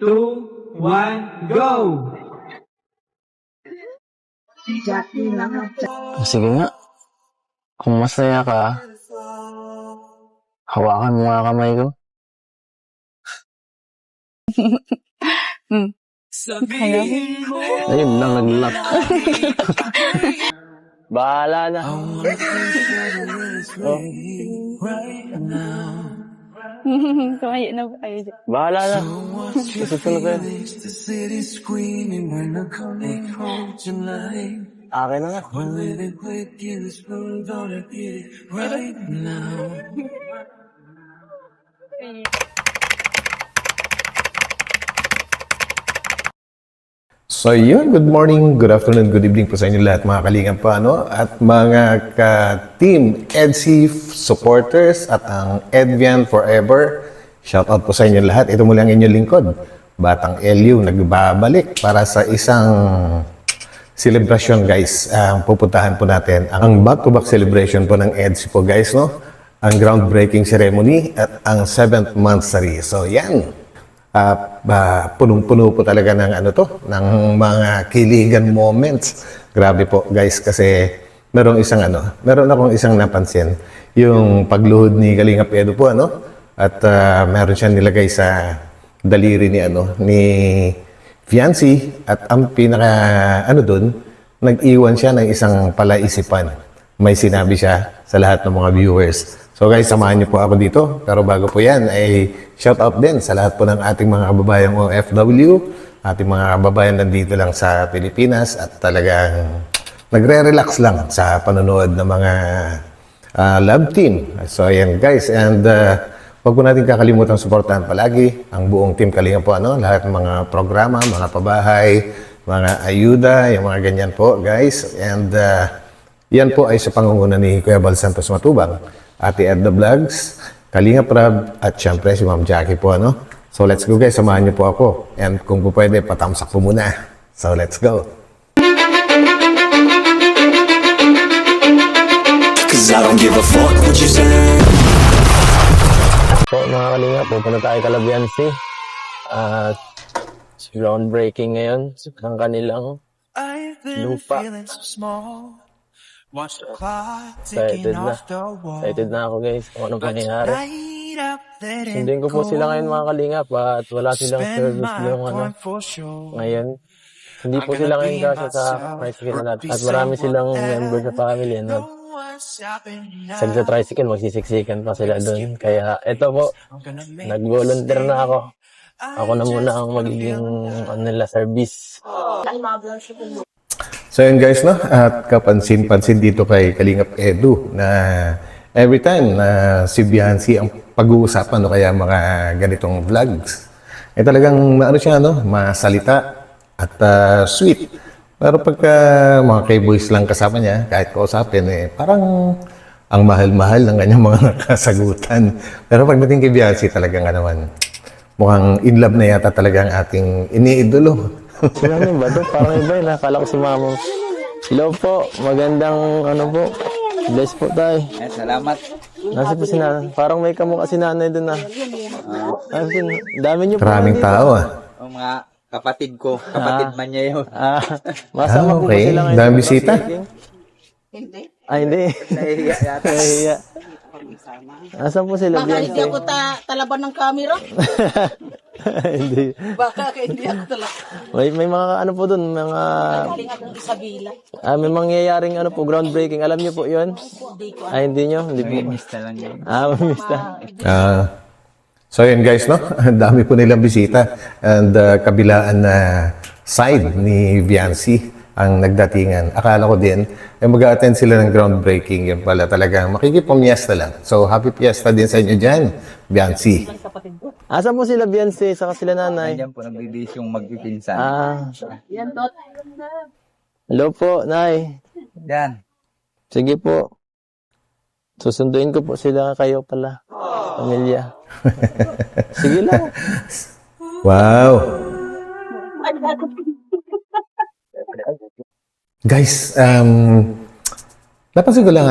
2, 1, go! Sige nga. Kung masaya ka, hawakan mo nga kamay ko. Ayun lang, nag-lock. Bahala na. Oh. Kumayo na ba kayo dyan? Bahala na. Susunod ko yan. Akin na nga. So yun, good morning, good afternoon, good evening po sa inyo lahat mga kalingan pa, no? At mga ka-team EDC supporters at ang Edvian Forever. Shout out po sa inyo lahat. Ito muli ang inyong lingkod, Batang LU, nagbabalik para sa isang celebration, guys. Pupuntahan po natin ang back-to-back celebration po ng EDC po, guys, no? Ang groundbreaking ceremony at ang 7th monthsary. So yan. Punong-puno po talaga ng ng mga kiligan moments. Grabe po, guys, kasi meron akong isang napansin, yung pagluhod ni Kalingap Edu po, at meron siya nilagay sa daliri ni fiancé, at ang pinaka doon, nag-iwan siya ng isang palaisipan. May sinabi siya sa lahat ng mga viewers. So guys, samahan niyo po ako dito. Pero bago po yan, ay shout out din sa lahat po ng ating mga kababayang OFW, ating mga kababayan nandito lang sa Pilipinas at talagang nagre-relax lang sa panonood ng mga love team. So ayan guys, and wag po natin kakalimutan suportahan palagi ang buong team Kalinga po, lahat ng mga programa, mga pabahay, mga ayuda, yung mga ganyan po guys. And yan po ay sa pangunguna ni Kuya Bal Santos Matubang, Ate Edna Vlogs, Kalinga Prab, at syempre si Ma'am Jackie po, So let's go guys, samahan niyo po ako. And kung po pwede, patamsak po muna. So let's go. Cause I don't give a fuck what you say. So mga Kalinga, pupunta tayo Calabiansi. At groundbreaking ngayon ng kanilang lupa. Excited na ako guys kung anong pangyayari. Sundin ko po sila ngayon mga Kalingap at wala silang service yung ngayon. Hindi po sila ngayon kasi sa tricycle natin at marami silang member sa family. Sa tricycle magsisiksikan pa sila doon. Kaya eto po, nag-volunteer na ako. Ako na muna ang magiging service. So yun guys, at kapansin-pansin dito kay Kalingap Edu na every time na si Biancy ang pag-uusapan kaya mga ganitong vlogs, talagang siya, masalita at sweet. Pero pagka mga K-boys lang kasama niya, kahit kausapin, parang ang mahal-mahal ng kanyang mga nakasagutan. Pero pagdating kay Biancy, talagang mukhang in love na yata talaga ang ating iniidolo. Sinabi ba ito? Parang iba yun. Nakala ko si Mamo. Hello po. Magandang po. Bless po tayo. Salamat. Nasa po si nanay. Parang may kamukha si nanay doon dami niyo po. Maraming tao O mga kapatid ko. Kapatid man niya yun. Masama po ba okay. sila ngayon? Dami bisita. Hindi. Hindi. Nahihiya yata. Nahihiya. Asan po sila? Baka hindi ako talaban ng camera. Hindi. Baka hindi ako talaban. May mga po doon, mga Galing akong Isabela. may mangyayaring groundbreaking. Alam niyo po 'yon? Hindi ko. Hindi niyo? Hindi po. Mista lang yun. Mamista. So yun guys, ang dami po nilang bisita. And kabilaan na side ni Biancy ang nagdatingan. Akala ko din, mag-a-attend sila ng groundbreaking. Yun pala talagang makikipamiesta lang. So happy fiesta din sa inyo dyan, Biancy. Asan po sila Beyonce saka sila nanay? Nandiyan po nagbibis yung magpipinsan. Yan, Tot. Hello po, nay. Yan. Sige po. Susunduin ko po sila kayo pala. Pamilya. Sige lang. Wow! Guys, napansin ko lang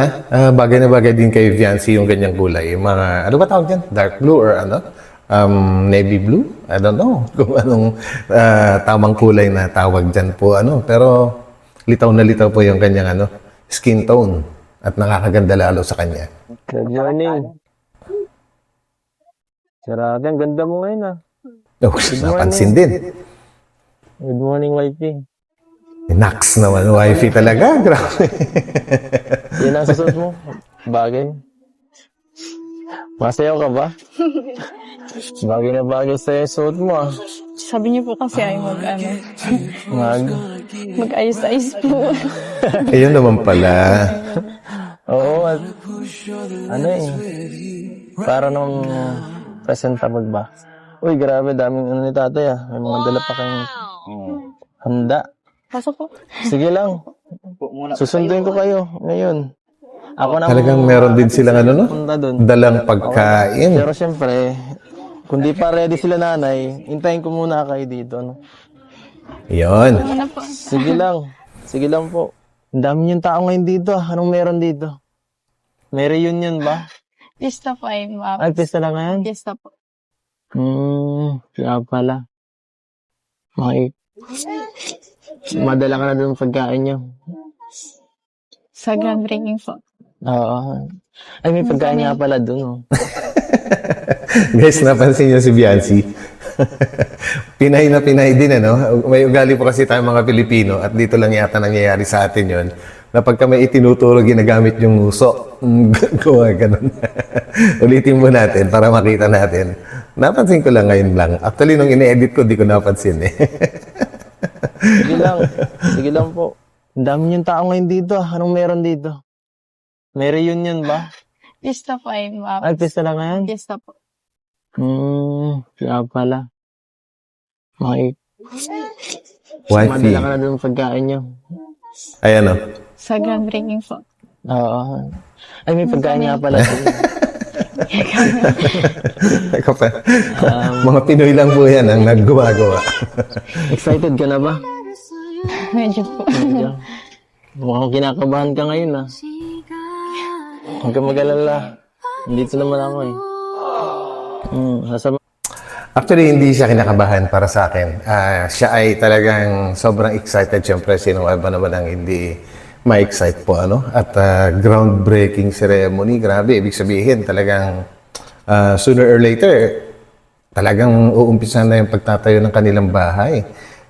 bagay na bagay din kay Viancy yung ganyang kulay. Yung mga, ano ba tawag dyan? Dark blue or navy blue. I don't know kung anong tamang kulay na tawag dyan po. Pero litaw na litaw po yung kanyang skin tone at nakakaganda lalo sa kanya. Good morning. Grabe, ang ganda mo ngayon ah. Oh, napansin din. Good morning, wifey. Naks naman, wifey talaga. Grabe. Yan ang susunod mo. Bagay. Masayaw ka ba? Bagay na bagay sa'yo yung suot mo ah. Sabi niyo po kasi ay mag-ayos-ayos po. Ayun naman pala. Oo, at para nung presentable ba? Uy, grabe, daming ni tatay ah. May mga dala pa kayong handa. Pasok po. Sige lang. Susunduin ko kayo ngayon. Ako na Talagang meron din silang punta dun. dalang pagkain. Pero syempre, kung di pa ready sila nanay, hintayin ko muna kayo dito. Yun. Sige lang. Sige lang po. Ang dami yung tao ngayon dito. Anong meron dito? May reunion ba? Pista po ay Ay, pista lang ngayon? Pista po. Kaya pala. Madala ka na doon pagkain nyo. Sa groundbreaking po. Oo. Ay, may pagkain nga pala doon. Oh. Guys, napansin niyo si Biancy. Pinay na Pinay din, May ugali po kasi tayong mga Pilipino at dito lang yata nangyayari sa atin yon na pagka may itinuturo, ginagamit yung uso. Gawa ganun. Ulitin mo natin para makita natin. Napansin ko lang ngayon lang. Actually, nung ine-edit ko, di ko napansin Sige lang. Sige lang po. Ang dami yung tao ngayon dito. Anong meron dito? May reunion ba? Pista po ay Ay, pista lang ngayon? Pista po. Kaya pala. Wifey. Madala ka na doon pagkain nyo. Ayan, Sa groundbreaking po. Oo. Ay, may pagkain nga pala doon. Ikaw pa. Mga Pinoy lang po yan ang naggumagawa. Excited ka na ba? Medyo po. Medyo. Mukhang kinakabahan ka ngayon ah. Huwag kang mag-alala. Dito naman ako eh. Actually, hindi siya kinakabahan para sa akin. Siya ay talagang sobrang excited. Siyempre, sino ba naman ang hindi ma-excite po, At groundbreaking ceremony, grabe. Ibig sabihin, talagang sooner or later, talagang uumpisan na yung pagtatayo ng kanilang bahay.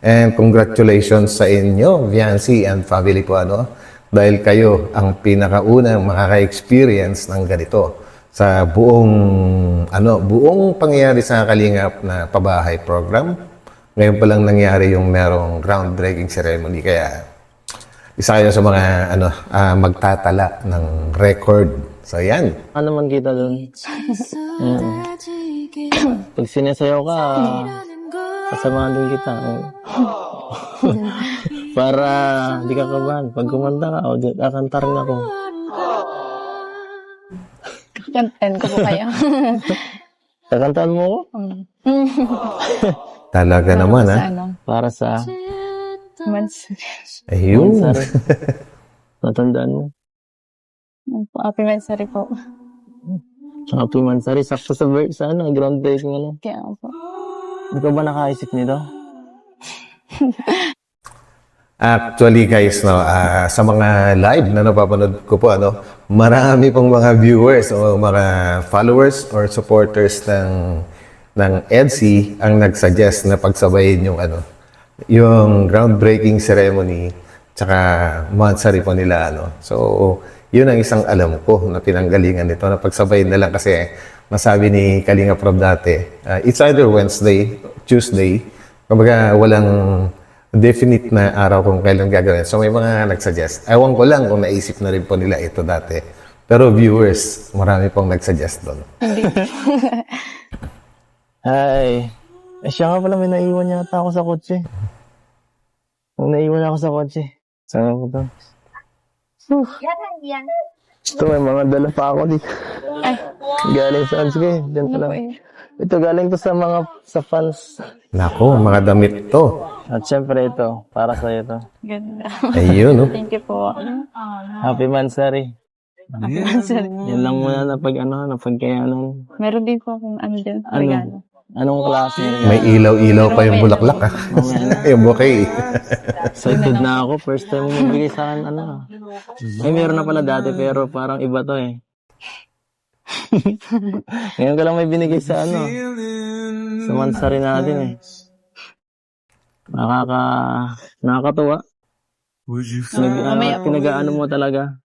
And congratulations sa inyo, Viancy and family po, Dahil kayo ang pinakaunang makaka-experience ng ganito sa buong pangyayari sa Kalingap na pabahay program. Ngayon pa lang nangyari yung merong groundbreaking ceremony. Kaya isa kayo sa mga magtatala ng record. So yan. Ano naman kita doon? Pag sinasayaw ka, kasamahan din kita. Para di ka kabahan. Pag kumanta ka, kakanta rin ako. Kantahan ko po kayo. Kakantaan mo ko? Talaga naman, ha? Para sa Ayun. Mansari. Natandaan mo. Happy Mansari po. Happy Mansari. Sakto sa groundbreaking Kaya po. Ikaw ba nakaisip nito? Actually guys, sa mga live na napapanood ko po, marami pong mga viewers o mga followers or supporters ng EDSI ang nagsuggest na pagsabayin yung groundbreaking ceremony tsaka mansari po nila, So, yun ang isang alam ko na pinanggalingan nito na pagsabayin na lang kasi masabi ni Kalinga Prab dati, it's either Wednesday, Tuesday, kumbaga walang definite na araw kung kailan gagawin. So may mga nagsuggest. Ewan ko lang kung naisip na rin po nila ito dati. Pero viewers, marami pong nagsuggest doon. Ay. Siya nga pala may naiwan yata ako sa kotse. Naiwan ako sa kotse. Saan ako to? Ito, may mga dala pa ako dito. Ay. Galing saan? Sige, dyan pa lang. Ito, galing to sa fans. Nako, mga damit to. At syempre ito, para sa'yo to. Ganda. Ayun, Thank you po. Happy Mansari. Anniversary. Yan lang muna na pagkayanan. Meron din po akong ano dyan, Ano? regalo. Anong klase? May ilaw-ilaw pa yung bulaklak ah. Yung bouquet. Excited na ako. First time mo magbigay sa akin, ano. Ay, meron na pala dati, pero parang iba to eh. Ngayon ko lang may binigay sa ano. Sa mansari natin eh. Nakakatuwa. Pinag-ano mo talaga.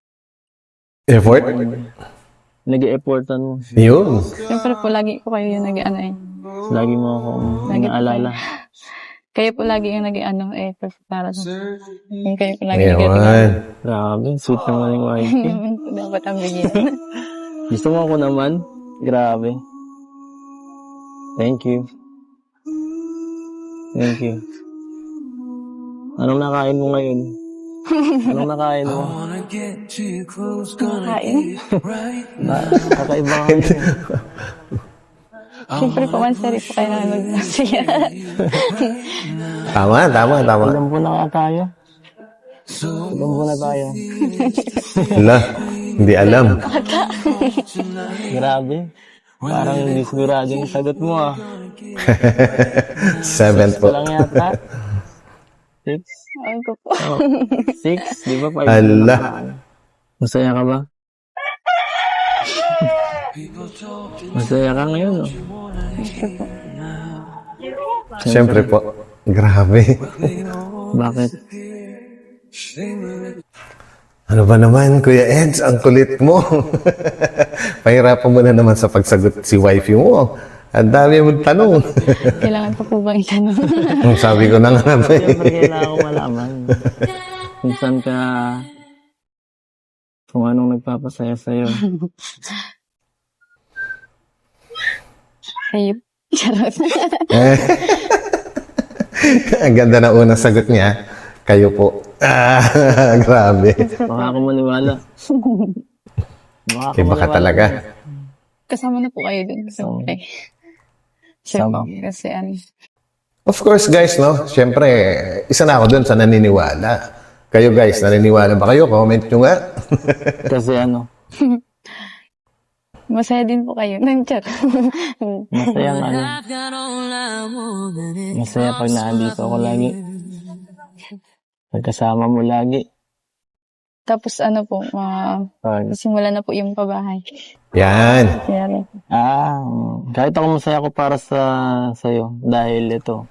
Effort? Nag-e-effortan mo. Yun. Siyempre po, lagi po kayo yung nag-ano eh. Lagi mo akong Lagi po naalala. Kayo po lagi yung nag-ano eh, para sa... Yung kayo po lagi Yun. nag-ano. Grabe, sweet naman yung wife ko. Dapat ang bigyan. Gusto mo ako naman? Grabe. Thank you. Thank you. Anong nakain mo ngayon? Anong nakain mo? Kain. Kakaiba ka ngayon. Siyempre po, mansari po kayo namin mag-masaya. Tama. Ilan po na tayo? Ilan po na tayo? Wala. Hindi alam. Grabe. Parang hindi sigurado yung sagot mo ah. 7 Ito po. lang yata. 6? Ay ko po. Oh, 6? Di ba? 5 Ala. Masaya ka ba? Masaya ka ngayon, no? Siyempre po. Grabe. Bakit? Ano ba naman, Kuya Eds? Ang kulit mo. Pahirapan mo na naman sa pagsagot si wifey mo. Ang dami mong tanong. Kailangan ko po bang itanong? Ang sabi ko na nga ba eh. Siyempre kailangan ko malaman. Kung saan ka... Kung anong nagpapasaya sa'yo. Kayo. Charot. Ang ganda na unang sagot niya. Kayo po. Grabe. Baka ako maniwala. Baka ako Iba ka maniwala. talaga. Kasama na po kayo dun. So, okay. Sama. Siyempre, kasi ano. Of course, guys, no? Siyempre, isa na ako dun sa naniniwala. Kayo, guys, naniniwala ba kayo? Comment nyo nga. Kasi ano, Masaya din po kayo. Nandiyan. masaya ang ano. Masaya pag naandito ako lagi. Pagkasama mo lagi. Tapos ano po, simula na po yung pabahay. Yan. Kaya, Kahit ako masaya ako para sa'yo. Dahil ito,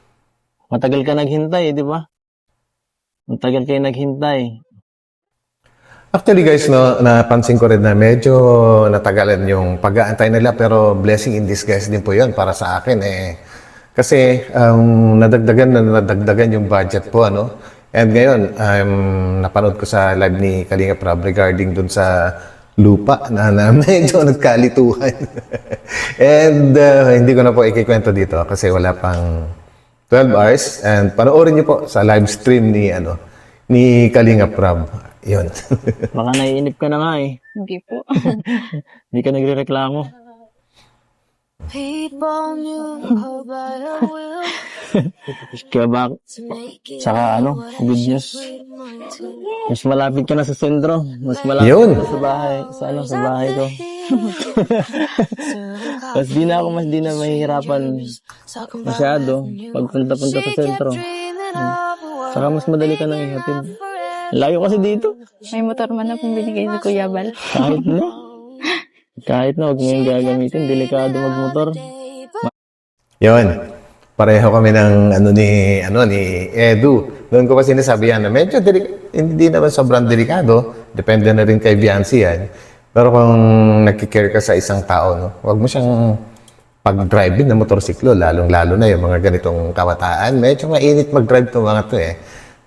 matagal ka naghintay, di ba? Matagal kayo naghintay. Actually, guys, no, napansin ko rin na medyo natagalan yung pag-aantay nila, pero blessing in disguise din po yun para sa akin. Kasi nadagdagan yung budget po, ano? And ngayon, napanood ko sa live ni Kalinga Prab regarding dun sa lupa na medyo nagkalituhan. And hindi ko na po ikikwento dito kasi wala pang 12 hours. And panoorin niyo po sa live stream ni Kalinga Prab. Yun. Baka naiinip ka na nga eh. hindi po. Hindi ka nagre-reklamo. Kaya saka good news. Mas malapit ka na sa sentro. Mas malapit Yun. ka na sa bahay. Sa bahay ko. Mas di na mahihirapan masyado pagpunta-punta sa sentro. Saka mas madali ka na ihatid. Layo kasi dito. May motor man na pong binigay ni Kuya Bal. Kahit na, huwag mo yung gagamitin. Delikado magmotor. Yun. Pareho kami ng ni Edu. Doon ko pa sinasabi yan na medyo hindi naman sobrang delikado. Depende na rin kay Biancy yan. Pero kung nagkikare ka sa isang tao, no, huwag mo siyang pag-drive din ng motorsiklo, lalong-lalo na yung mga ganitong kabataan. Medyo mainit mag-drive itong mga to eh.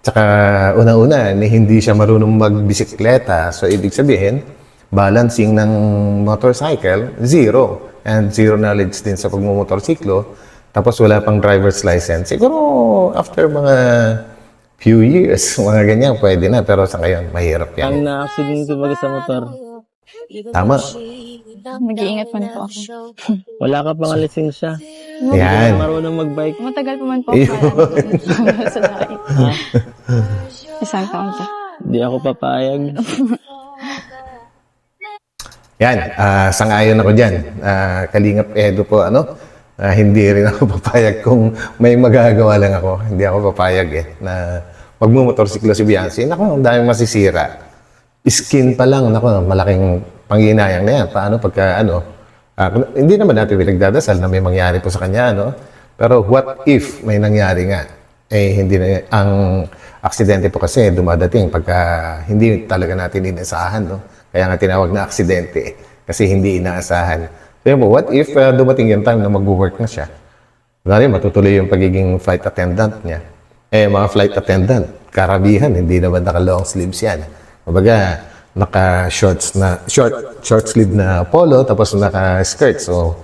Tsaka una-una, hindi siya marunong magbisikleta. So, ibig sabihin, balancing ng motorcycle, zero. And zero knowledge din sa pagmumotorsiklo. Tapos wala pang driver's license. Siguro, after mga few years, mga ganyan, pwede na. Pero sa ngayon, mahirap Ang yan. na-accident baga sa motor. Tama. Mag-iingat man po ako. Wala ka pang lisensya. Yan. Marunong mag-bike. Matagal pa man po ako sa bahay. Isang taon siya. Di ako papayag. Yan, sang-ayon ako dyan. Kalingap Edo po, hindi rin ako papayag kung may magagawa lang ako. Hindi ako papayag na magmumotorsiklo si Biancy. Naku, ang daming masisira. Skin pa lang, naku, malaking panghinayang na yan. Paano pagka, hindi naman natin pinagdadasal na may mangyari po sa kanya, Pero what if may nangyari nga? Hindi na, ang aksidente po kasi dumadating pagka hindi talaga natin inaasahan, Kaya nga tinawag na aksidente kasi hindi inaasahan. So, what if dumating yung time na mag-work na siya? Lalo matutuloy yung pagiging flight attendant niya. Mga flight attendant, karabihan, hindi naman naka-long sleeves yan. Kumbaga, naka-short sleeve na polo, tapos naka-skirt. So,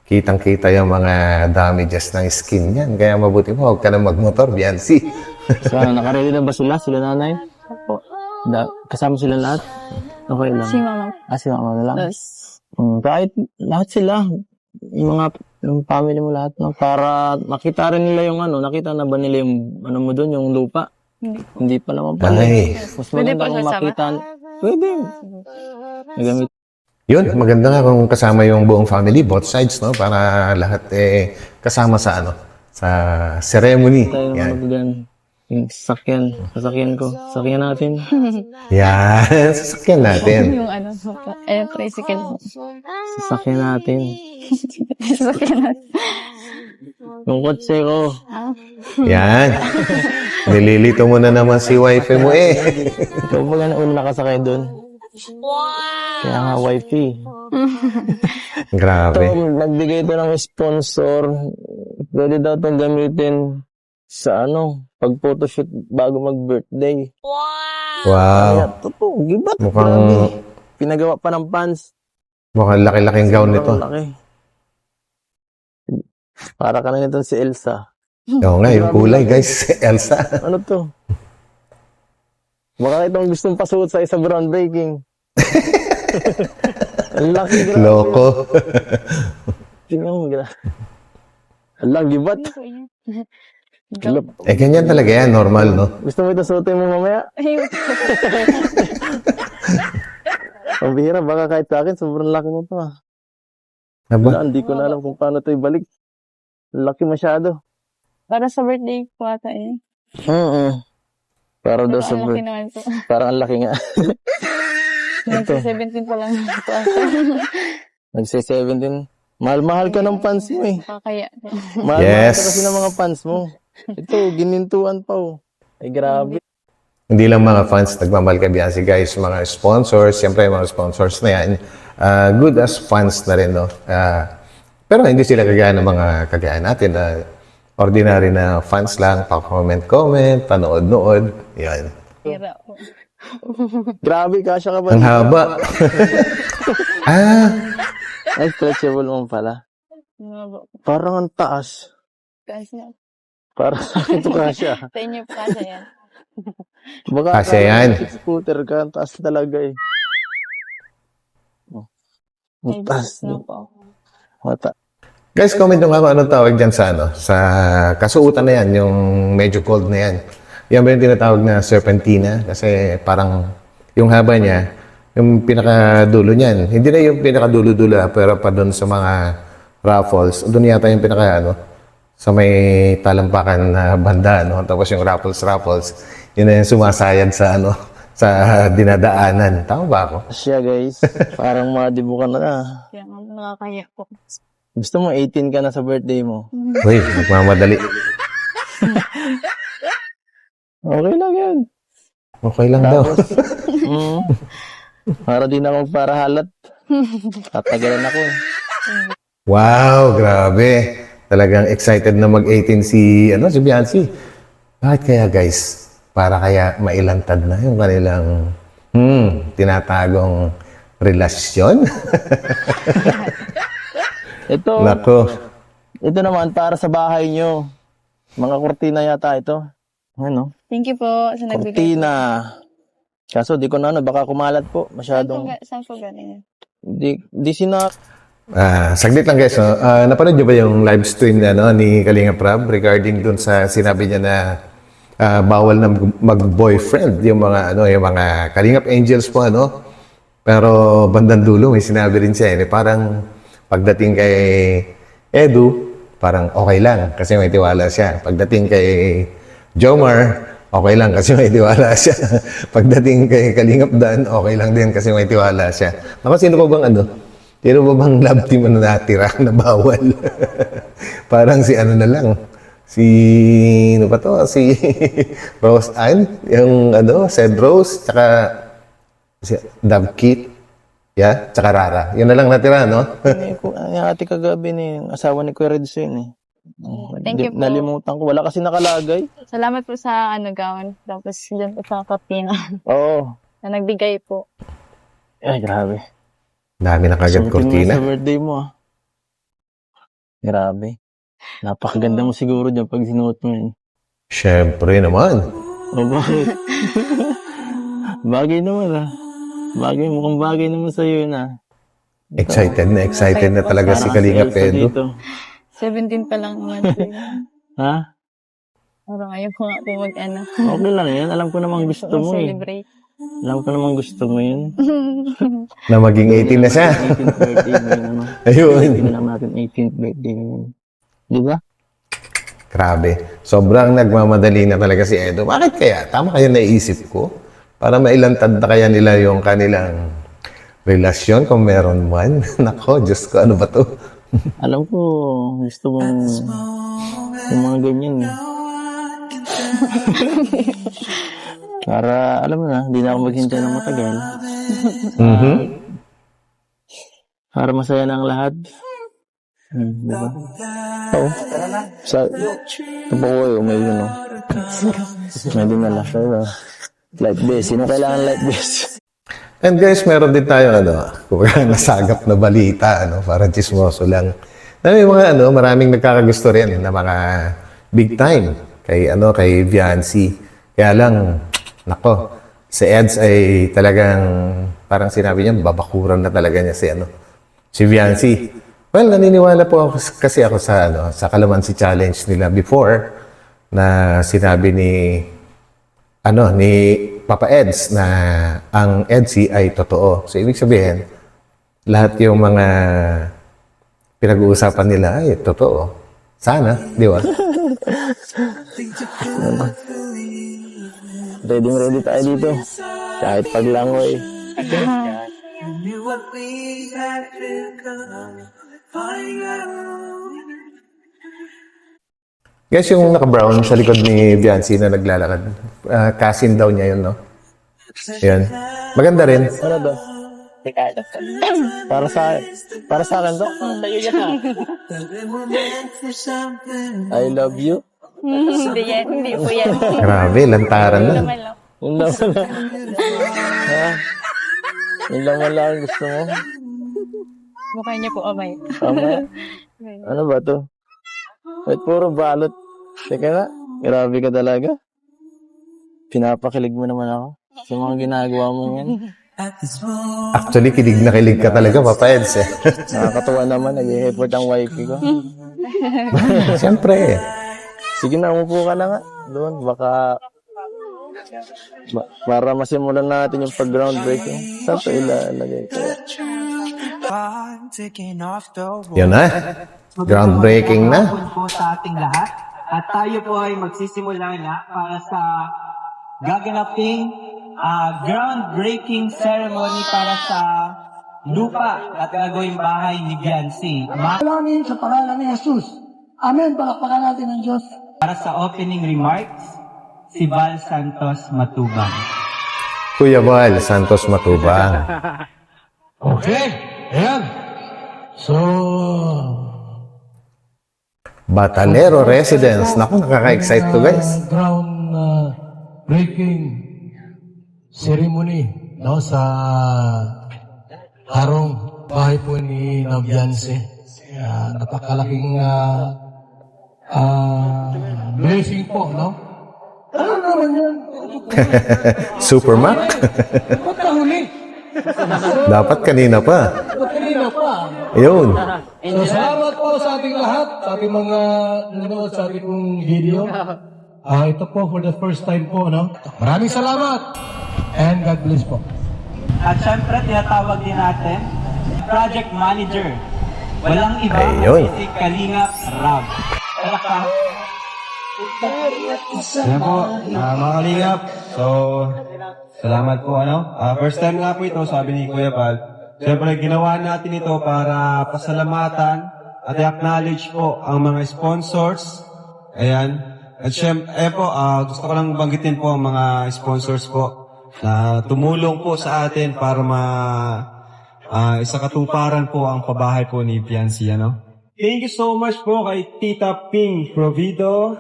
kitang-kita yung mga damages ng skin yan. Kaya mabuti mo, huwag ka na magmotor, Biancy. So, nakaready na ba sila? Sila nanay? Opo. Kasama sila lahat? Okay lang. Si mama. Si mama na lang? Tapos, Kahit lahat sila, yung family mo lahat, para makita rin nila yung nakita na ba nila yung mo doon, yung lupa? Hindi pa naman pala. Ay. Mas Pwede maganda pa kung kasama? makita. Pwede. Nagamit. Yun, maganda nga kung kasama yung buong family, both sides, Para lahat kasama sa sa ceremony. Tayo naman Yan. magagano. Yung sasakyan ko. Sasakyan natin. Yan, sasakyan natin. yung tricycle. Sasakyan natin. Sasakyan natin. Yung kotse ko. Yan. Nililito mo na naman si wife mo Ikaw ba nga una nakasakay doon? Kaya nga wifey. Grabe. Nagbigay ito ng sponsor. Pwede daw itong gamitin sa pag-photoshoot bago mag-birthday. Wow. Kaya, totoo, gibat. Mukhang- Grabe. Pinagawa pa ng pants. Mukhang laki-laking gown nito. Sobrang laki. Para ka na nito si Elsa. Oo nga, yung kulay, guys. Elsa. Ano to? Baka itong gustong pasuot sa isa groundbreaking. Ang laki, grabe. Loko. Tingnan mo, grabe. Ang laki, gibat. Ganyan talaga yan. Normal, Gusto mo ito suotin mo mamaya? Ang bihira, baka kahit sa akin, sobrang laki mo to Aba, Wala, hindi ko na alam kung paano ito ibalik. Laki masyado. Para sa birthday ko ata Para daw Pero sa ang laki naman po. Parang ang laki nga. Nagsa-17 pa lang ito ata. Nagse-17. Mahal-mahal ka ng pants mo Kakaya. Mahal-mahal Yes. ka kasi ng mga pants mo. Ito, ginintuan pa Ay, grabe. hindi lang mga fans nagmamahal kay Biancy, guys. Mga sponsors, siyempre mga sponsors na yan. Good as fans na rin, pero hindi sila kagaya ng mga kagaya natin. Ordinary na fans lang, pa-comment, panood-nood. Yan. Hira po. Grabe, kasya ka ba? Ang haba. Ay, stretchable mo pala. Parang ang taas. Kasi na. Parang sa akin ito kasya. Sa inyo po kasi yan. Baka Kasya yan. Scooter ka, ang taas talaga Ang taas. No po. Mata. Guys, comment nyo nga kung anong tawag dyan sa kasuutan na yan, yung medyo cold na yan. Yan ba yung tinatawag na serpentina? Kasi parang yung haba niya, yung pinakadulo niyan, hindi na yung pinakadulo-dulo, pero pa doon sa mga raffles, doon yata yung sa may talampakan na banda, Tapos yung raffles, yun na yung sumasayad sa sa dinadaanan. Tama ba ako? Siya guys, parang madibo ka na. Kaya nga nakakaya po. Gusto mo 18 ka na sa birthday mo? Uy, nagmamadali. Okay lang yan. Okay lang daw. Para di na magparahalat. Tatagalan ako. Wow, grabe. Talagang excited na mag-18 si Biancy. Bakit kaya, guys? Para kaya mailantad na yung kanilang tinatagong relasyon? Ito, Nako. ito naman para sa bahay nyo. Mga kurtina yata ito. Thank you po sa nagbigay. Kurtina. Kaso di ko na baka kumalat po. Masyadong, Saan po galing? di sina... Saglit lang, guys. Napanood nyo ba yung live stream ni Kalinga Prab regarding dun sa sinabi niya na bawal na mag-boyfriend yung mga Kalingap Angels po, Pero bandang dulo, may sinabi rin siya, parang pagdating kay Edu, parang okay lang kasi may tiwala siya. Pagdating kay Jomar, okay lang kasi may tiwala siya. Pagdating kay Kalingap Dan, okay lang din kasi may tiwala siya. Ako, sino ba bang love team na natira na bawal? Parang si ano na lang. Ano ba to? Si Rose Ann, yung Sed Rose, tsaka si Dove Kit, tsaka Rara. Yun na lang natira, no? Yung ate kagabi yung asawa ni Kuya Reds yun eh. Thank you po. Nalimutan ko. Wala kasi nakalagay. Salamat po sa gown. Tapos dyan po sa kapina Oo. na nagbigay po. Ay, grabe. Dami na kagad kortina. Sa birthday mo ah. Grabe. Napakaganda mo siguro dyan pag sinuot mo yun. Siyempre naman. O bakit? Bagay naman ah. Mukhang bagay naman sa'yo yun ah. Excited na talaga si Kalingap Edu. 17 pa lang naman po. Ha? Parang ayaw ko nga po Okay lang yan. Alam ko namang gusto mo eh. celebrate. Alam ko namang gusto mo yun. Na maging 18 na siya. 18th birthday mo yun ano. Ayun. Hindi lang natin 18th birthday mo yun. Di ba? Grabe. Sobrang nagmamadali na talaga si Edo. Bakit kaya? Tama kaya naisip ko? Para mailantad na kaya nila yung kanilang relasyon kung meron man. Nako, Diyos ko, ano ba to? Alam ko, gusto mong yung mga ganyan eh. Para, alam mo na, hindi na ako maghintay ng matagal. Para masaya na ang lahat. Diba? Oo. Ito po ko, may yun o. May dinala. Like this. Sino kailangan like this? And guys, meron din tayo nasagap na balita, parang chismoso lang. Na may mga maraming nagkakagusto rin na mga big time kay Viancy. Kaya lang, nako, si Eds ay talagang parang sinabi niya, babakuran na talaga niya si Viancy. Well, naniniwala po kasi ako sa Kalamansi Challenge nila before na sinabi ni Papa Eds na ang Edsy ay totoo. So, ibig sabihin, lahat yung mga pinag-uusapan nila ay totoo. Sana, di ba? Ready tayo dito. Kahit paglangoy. Guys, yung naka-brown sa likod ni Viancy na naglalakad, cousin daw niya yun, no? Yan. Maganda rin. Ano to? Para sa akin to? I love you. Hindi po yan. Grabe, lantaran na. Yung laman lang. Ha? Yung laman lang ang gusto mo? Mukha niya po amay. Tama. Ano ba to? Wait, puro balot. Teka na, grabe ka talaga. Pinapakilig mo naman ako sa mga ginagawa mo yan. Actually, kilig na kilig ka talaga, Papa Eds. Nakakatuwa naman, nag-effort ang wifey ko. Siyempre. Sige na, umupo ka na nga. Doon, baka para masimulan natin yung pag-groundbreaking. Saan ito ilalagay ko? Yun na. Groundbreaking na. Po sa ating lahat. At tayo po ay magsisimula na para sa gaganaping groundbreaking ceremony para sa lupa at gagawing bahay ni Viancy. Salamin sa pangalan ni Jesus. Amen. Palakpakan natin ng Diyos. Para sa opening remarks, si Val Santos Matubang. Kuya Val Santos Matubang. Okay. Ayan. So, Batalero Residence. Naku, nakaka-excite to, guys. Ground breaking ceremony sa harong bahay po ni Viancy. Napakalaking blessing po, no? Ano naman yan? Supermac? Ba't kahuli? Dapat kanina pa. Ba't kanina pa? Ayun. So, salamat po sa ating lahat, sa ating mga nanonood sa ating video. Ito po for the first time po, no? Maraming salamat and God bless po. At syempre, tinatawag din natin, Project Manager. Walang iba, Ayun. si Kalingap Rab. Yan po, mga Kalingap. So, salamat po, first time nga po ito, sabi ni Kuya Bal. Siyempre, ginawa natin ito para pasalamatan at i-acknowledge po ang mga sponsors. Ayan. At syempre, gusto ko lang banggitin po ang mga sponsors po na tumulong po sa atin para isa katuparan po ang pabahay po ni Fiancé, Thank you so much po kay Tita Ping Provido,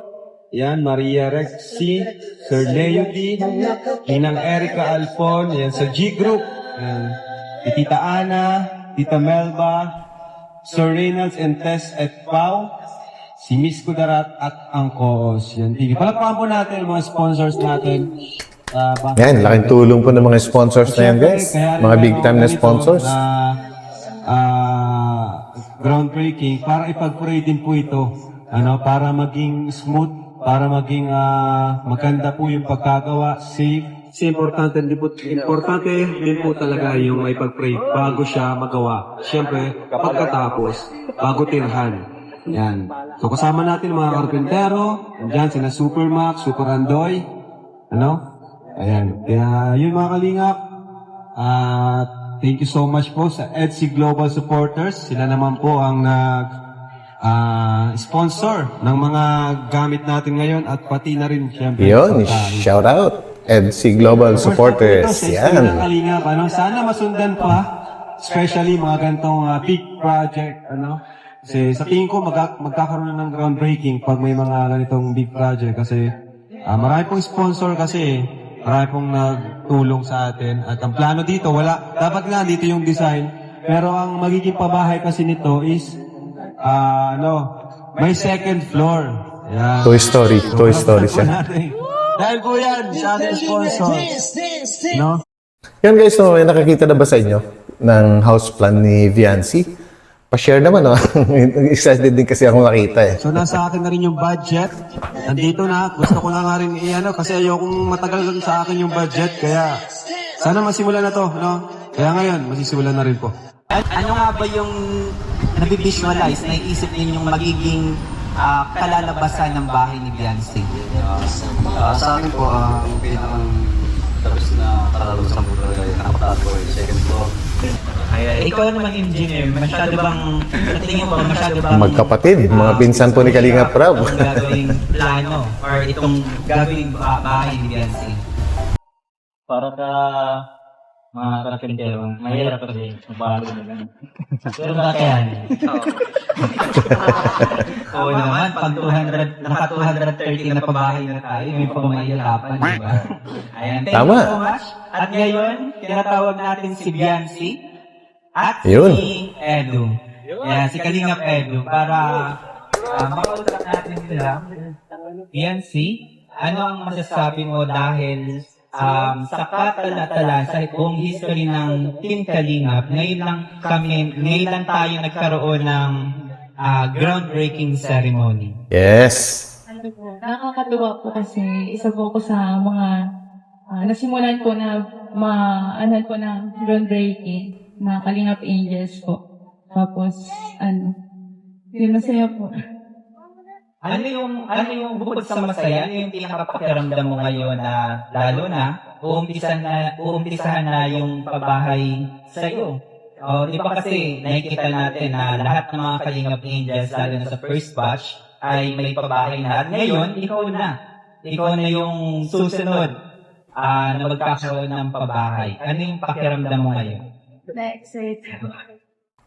yan, Maria Rexy, Sir Leo D, Ninang Erica Alfon, yan, sa G Group, yan, Tita Ana, Tita Melba, Sir Reynolds and Tess at Pau, si Miss Kudarat at ang Koos. Yan, palakpakan po natin ang mga sponsors natin. Yan, laking tulong po ng mga sponsors na yan, guys. Mga big time na sponsors. Groundbreaking para ipag-pray din po ito. Para maging smooth, para maging maganda po yung pagkagawa, safe. Kasi importante din po talaga yung may pag-pray bago siya magawa. Siyempre, pagkatapos, bago tirhan. Yan. So kasama natin mga karpentero, dyan sina Supermax, Super Andoy, Ayan. Kaya yun mga Kalingap. Thank you so much po sa EDC Global Supporters. Sila naman po ang sponsor ng mga gamit natin ngayon at pati na rin siyempre. Yun, shout out. EDC Global Supporters. Yan. Kalingap, sana masundan pa. Especially mga ganitong big project, Kasi sa tingin ko magkakaroon na ng groundbreaking pag may mga ganitong big project kasi marami pong sponsor kasi marami pong nagtulong sa atin. At ang plano dito, dapat nga dito yung design. Pero ang magiging pabahay kasi nito is, may second floor. Yan. Toy Story siya. Dahil po yan, sa ating sponsor. Yan guys, may nakakita na ba sa inyo ng house plan ni Fiancé? Pa-share naman, Excited din kasi ako makita, So, nasa akin na rin yung budget. Nandito na. Gusto ko na nga rin kasi ayokong matagal lang sa akin yung budget. Kaya, sana masimulan na to, Kaya ngayon, masisimulan na rin po. Ano nga ba yung nabivisualize, naiisip ninyong magiging kalalabasan ng bahay ni Fiancé? Sa akin po, pinakang tapos na kalalabasan po talaga yung nakapatago yung second floor. Ikaw naman engineer, masyado bang, sa tingin mo ba masyado bang magkapatid, mga pinsan po ni Kalingap Rab. itong gagawing plano or itong gagawing bahay ni Fiancé? Para ka mga karapentero, mahirap kasi mabago na lang. Pero kakayanin. Oo naman, pag 230 na pabahay na tayo, may pamahirapan, di ba? Ayan, thank Tama. you so much. At ngayon, tinatawag natin si Fiancé at Yun. si Edu. Ayan, si Kalingap Edu para makausap natin sila. Fiancé, ano ang masasabi mo dahil sa katalatalan, sa buong history ng Team Kalingap, ngayon lang tayo nagkaroon ng groundbreaking ceremony. Yes. Nakakatuwa po kasi isa po ako sa mga nasimulan po na po ng groundbreaking na Kalingap Angels po. Tapos, yun masaya po. Ano yung bukod sa masaya, ano yung pinakapakiramdam mo ngayon na lalo na uumpisahan na yung pabahay sa iyo? O, di ba kasi nakikita natin na lahat ng mga Kalingap Angels, lalo na sa first batch, ay may pabahay na. At ngayon, ikaw na yung susunod na magkakaroon ng pabahay. Ano yung pakiramdam mo ngayon? Na-excite.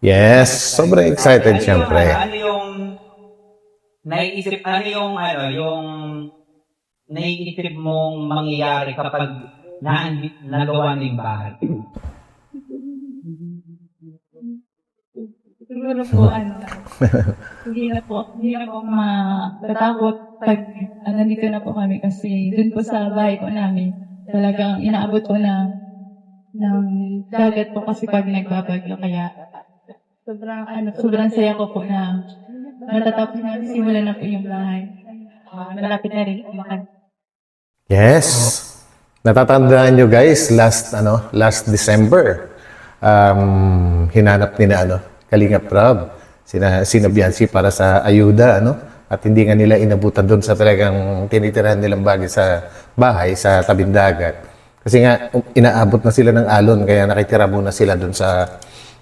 Yes, sobrang excited syempre. Ano yung naiisip mong mangyayari kapag nagawa na yung bahay? Siguro po, hindi na po matatakot pag nandito na po kami kasi dun po sa bahay po namin, talagang inaabot po ng dagat po kasi pag nagbabagyo. Kaya sobrang saya ko po na natatapos na, simulan na po yung bahay. Malapit na rin umakan. Yes. Natatandaan nyo guys, last December, hinanap ni na Kalingap Rab, sina Biancy para sa ayuda, at hindi nga nila inabutan doon sa talagang tinitirahan nilang bahay sa tabing dagat. Kasi nga, inaabot na sila ng alon, kaya nakitira muna sila doon sa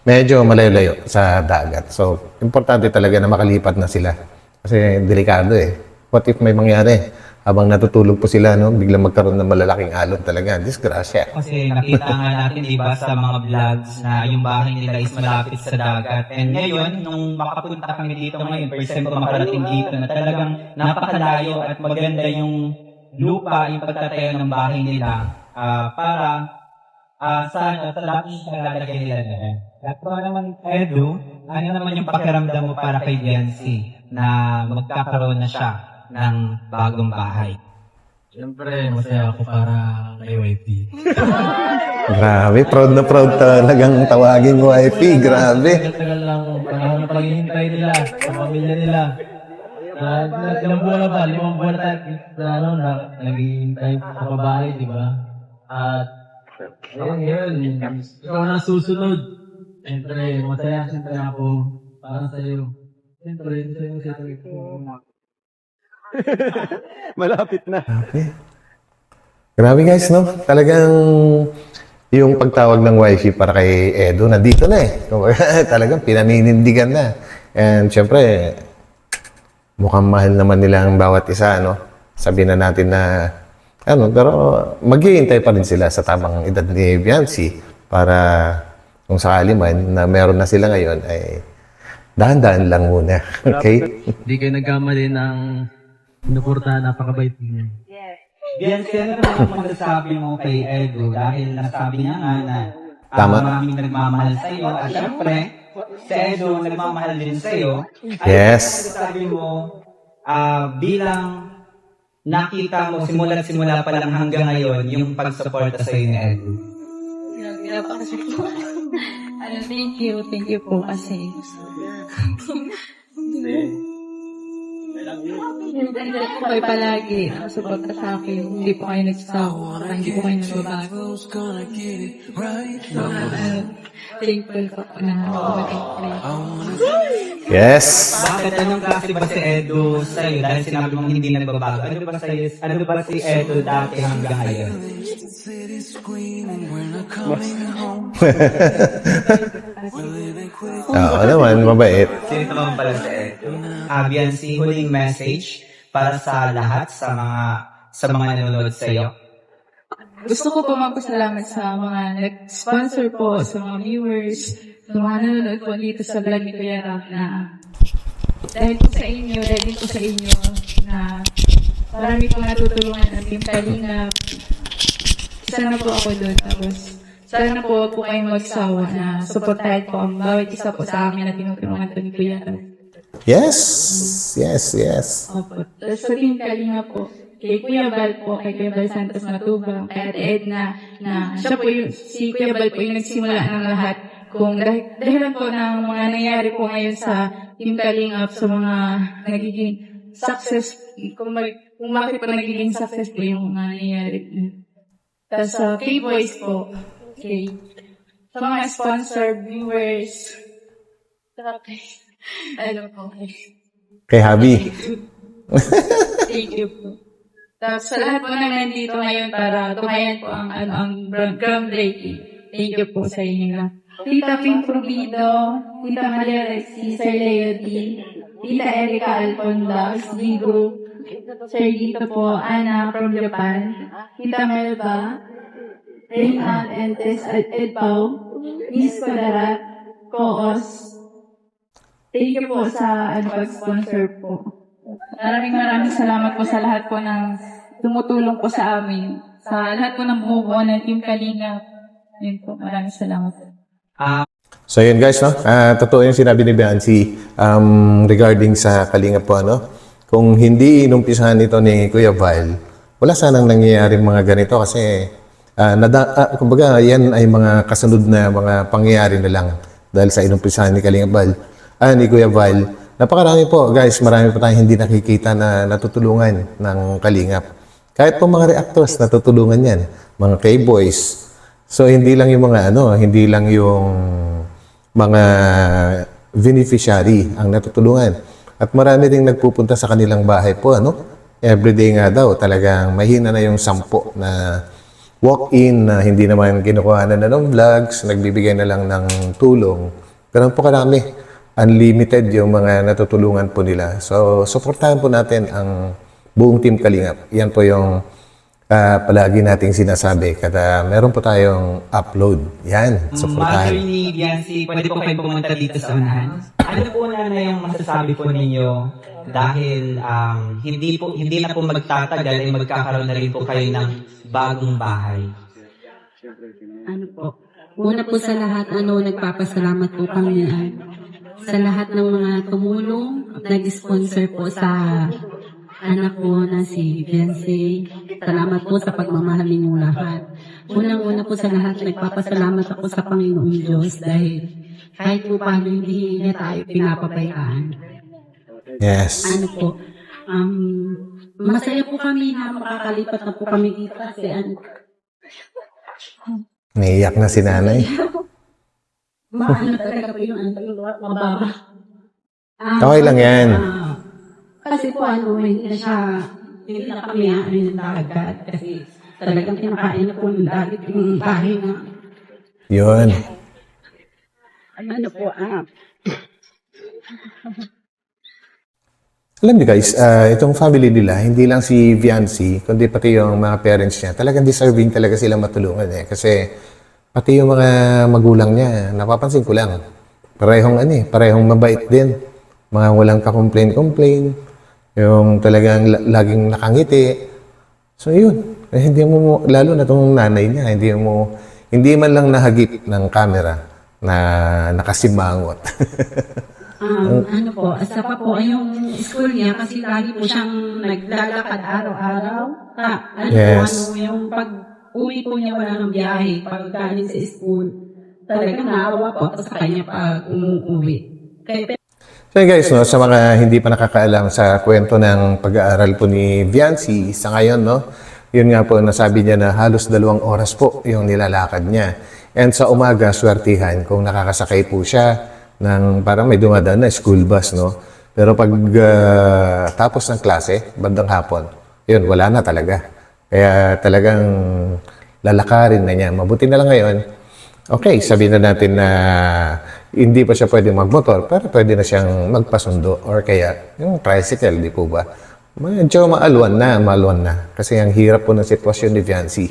medyo malayo-layo sa dagat. So, importante talaga na makalipat na sila. Kasi delikado eh. What if may mangyari? Habang natutulog po sila, biglang magkaroon ng malalaking alon talaga. Disgrasya. Kasi nakita nga natin, diba, sa mga vlogs na yung bahay nila is malapit sa dagat. And ngayon, nung makapunta kami dito ngayon, first time ko makarating dito, na talagang napakalayo at maganda yung lupa, yung pagtatayo ng bahay nila para sa lahat ng lalagay nila na. At kung naman, Edu, ano naman yung pakiramdam mo para kay Biancy na magkakaroon na siya ng bagong bahay? Siyempre, masaya ako para kay wifey. Grabe, proud na proud talagang tawagin wifey. Grabe. Tagal lang panahon na paghihintay nila sa pamilya nila. Ilang buwan na ba? 5 buwan na tayo naghihintay sa babae, di ba? At ngayon, ikaw na susunod. Siyempre, masaya siyempre ako para sa'yo. Siyempre, sa'yo ko. Malapit na. Grabe guys, talagang yung pagtawag ng wifey para kay Edo, nandito na eh. Talagang pinaninindigan na. And syempre, mukhang mahal naman nila ang bawat isa, Sabihin na natin na, pero maghihintay pa rin sila sa tamang edad ni Biancy para kung sakali man na meron na sila ngayon, ay dahan-dahan lang muna. Okay? Hindi kayo nagkamali ng pinuportahan, napakabait niya. Biancy, ano naman masasabi mo kay Edo? Dahil nasabi niya nga na maraming nagmamahal sa iyo. At syempre, si Edo nagmamahal din sa iyo. Yes. Ano masasabi mo bilang nakita mo simula pa lang hanggang ngayon yung pagsuporta sa iyo ni Edo? Thank you po kasi. Hindi po kayo palagi nakasuporta sa akin. Hindi po kayo nagsasawa. Hindi po kayo nagbabago. Thankful po na Yes. Bakit anong klase ba si Edo sa'yo? Dahil sinabi mong hindi nagbabago. Ano ba si Edo dati hanggang ngayon? Oo naman, mabait. Sino naman pala si Edo? Biancy, huling message para sa lahat, sa mga nanonood sa iyo. Gusto ko po magpasalamat sa mga nag-sponsor po, sa mga viewers, sa mga nanonood po dito sa vlog ni Kuya Rap na dahil po sa inyo na marami po natutulungan ang Team Kalingap. Isa na po ako doon. Tapos sana po kayong magsawa na supportahan po ang bawat isa po sa amin na tinutulungan po ni Kuya Rap. Yes. Opo. Tapos sa Team Kalingap po, kay Kuya Bal po, kay Kuya Bal Santos Matubang, kay Ate Edna, na siya po si Kuya Bal po yung nagsimula ng lahat. Kung dahilan po ng mga nangyari po ngayon sa Team Kalingap, sa mga nagiging success, kung bakit po nagiging success po yung mga nangyari. Tapos sa K-Boys po, sa mga sponsor, viewers, Kay Habi. Thank you po. Tapos sa lahat po na nandito ngayon para tumayan po ang groundbreaking. Thank you po sa inyo na. Tita Pink Provido, Tita Maria Rexy, Sir Leo D, Tita Erica Alfondas, Digo, Sir Gito po, Ana from Japan, Tita Melba, Reynald Entes at Ed Pau, Miss Codarat, Koos. Thank you po sa pag-sponsor po. Maraming salamat po sa lahat po ng tumutulong po sa amin. Sa lahat po ng bumubuo ng Team Kalingap. Yun po, maraming salamat po. So yun guys, totoo yung sinabi ni Biancy regarding sa Kalingap po, Kung hindi inumpisahan ito ni Kuya Val, wala sanang nangyayaring mga ganito kasi kumbaga yan ay mga kasunod na mga pangyayari na lang dahil sa inumpisahan ni Kalingap Val, ni Kuya Val. Napakarami po guys, marami pa tayong hindi nakikita na natutulungan ng Kalingap. Kahit po mga reactors, natutulungan yan. Mga K-boys. So, hindi lang yung mga hindi lang yung mga beneficiary ang natutulungan. At marami ring nagpupunta sa kanilang bahay po, Everyday nga daw, talagang mahina na yung 10 na walk-in na hindi naman kinukuha na ng vlogs, nagbibigay na lang ng tulong. Ganun po karami. Unlimited yung mga natutulungan po nila. So, supportahan po natin ang buong Team Kalingap. Yan po yung palagi nating sinasabi. Kada meron po tayong upload. Yan, Mother supportahan. ni Biancy, pwede po kayo pumunta dito sa unahan. Ano po na yung masasabi po ninyo dahil hindi na po magtatagal ay magkakaroon na rin po kayo ng bagong bahay? Ano po? Una po sa lahat, nagpapasalamat po kami sa lahat ng mga tumulong at nag-sponsor po sa anak ko na si Viancy. Salamat po sa pagmamahal ninyong lahat. Unang-una po sa lahat, nagpapasalamat ako sa Panginoong Diyos dahil kahit po paano hindi niya tayo pinapabayaan. Yes. Masaya po kami na makakalipat na po kami dito kasi Naiyak na si nanay. talaga po yung mababa. Okay lang yan. Kasi po hindi na kami agad kasi talagang kinakain na po ng dagit yung bahay na. Yun. Alam niyo guys, itong family nila, hindi lang si Viancy, kundi pati yung mga parents niya, talagang deserving talaga sila matulungan Kasi pati yung mga magulang niya, napapansin ko lang, parehong mabait din. Mga walang ka-complain, yung talagang laging nakangiti. So yun, hindi mo, lalo na itong nanay niya, hindi man lang nahagip ng camera na nakasimangot. Isa pa po, yung school niya, kasi lagi po siyang naglalakad araw-araw. Yung pag-uwi po niya wala ng biyahe, pag galing sa school, talagang naawa po ako sa kanya pag umuwi. So guys, sa mga hindi pa nakakaalam sa kwento ng pag-aaral po ni Viancy sa ngayon, yun nga po, nasabi niya na halos 2 oras po yung nilalakad niya. And sa umaga, swertihan kung nakakasakay po siya ng parang may dumadaan na school bus, Pero pag tapos ng klase, bandang hapon, yun, wala na talaga. Kaya talagang lalakarin na niya. Mabuti na lang ngayon, okay, sabihin na natin na hindi pa siya pwede magmotor, pero pwede na siyang magpasundo or kaya yung tricycle, di po ba? Medyo maalwan na. Kasi ang hirap po ng sitwasyon ni Viancy.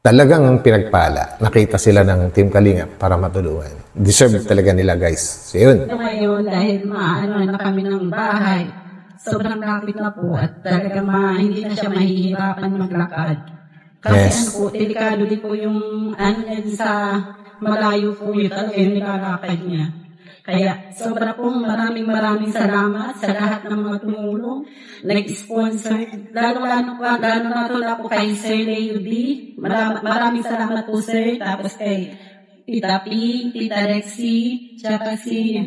Talagang pinagpala. Nakita sila ng Team Kalingap para matulungan. Deserve talaga nila, guys. So, yun. Ngayon, dahil na kami ng bahay, sobrang lapit na po at talagang hindi na siya mahihirapan maglakad. Kasi delikado din po yung sa malayo po yun, talaga yung nilalakad niya. Kaya sobra pong maraming salamat sa lahat ng mga tumulong, nag-sponsor. Lalo na po kay Sir Leo D. Maraming salamat po, Sir. Tapos kay Tita P, Tita Rexy, tsaka si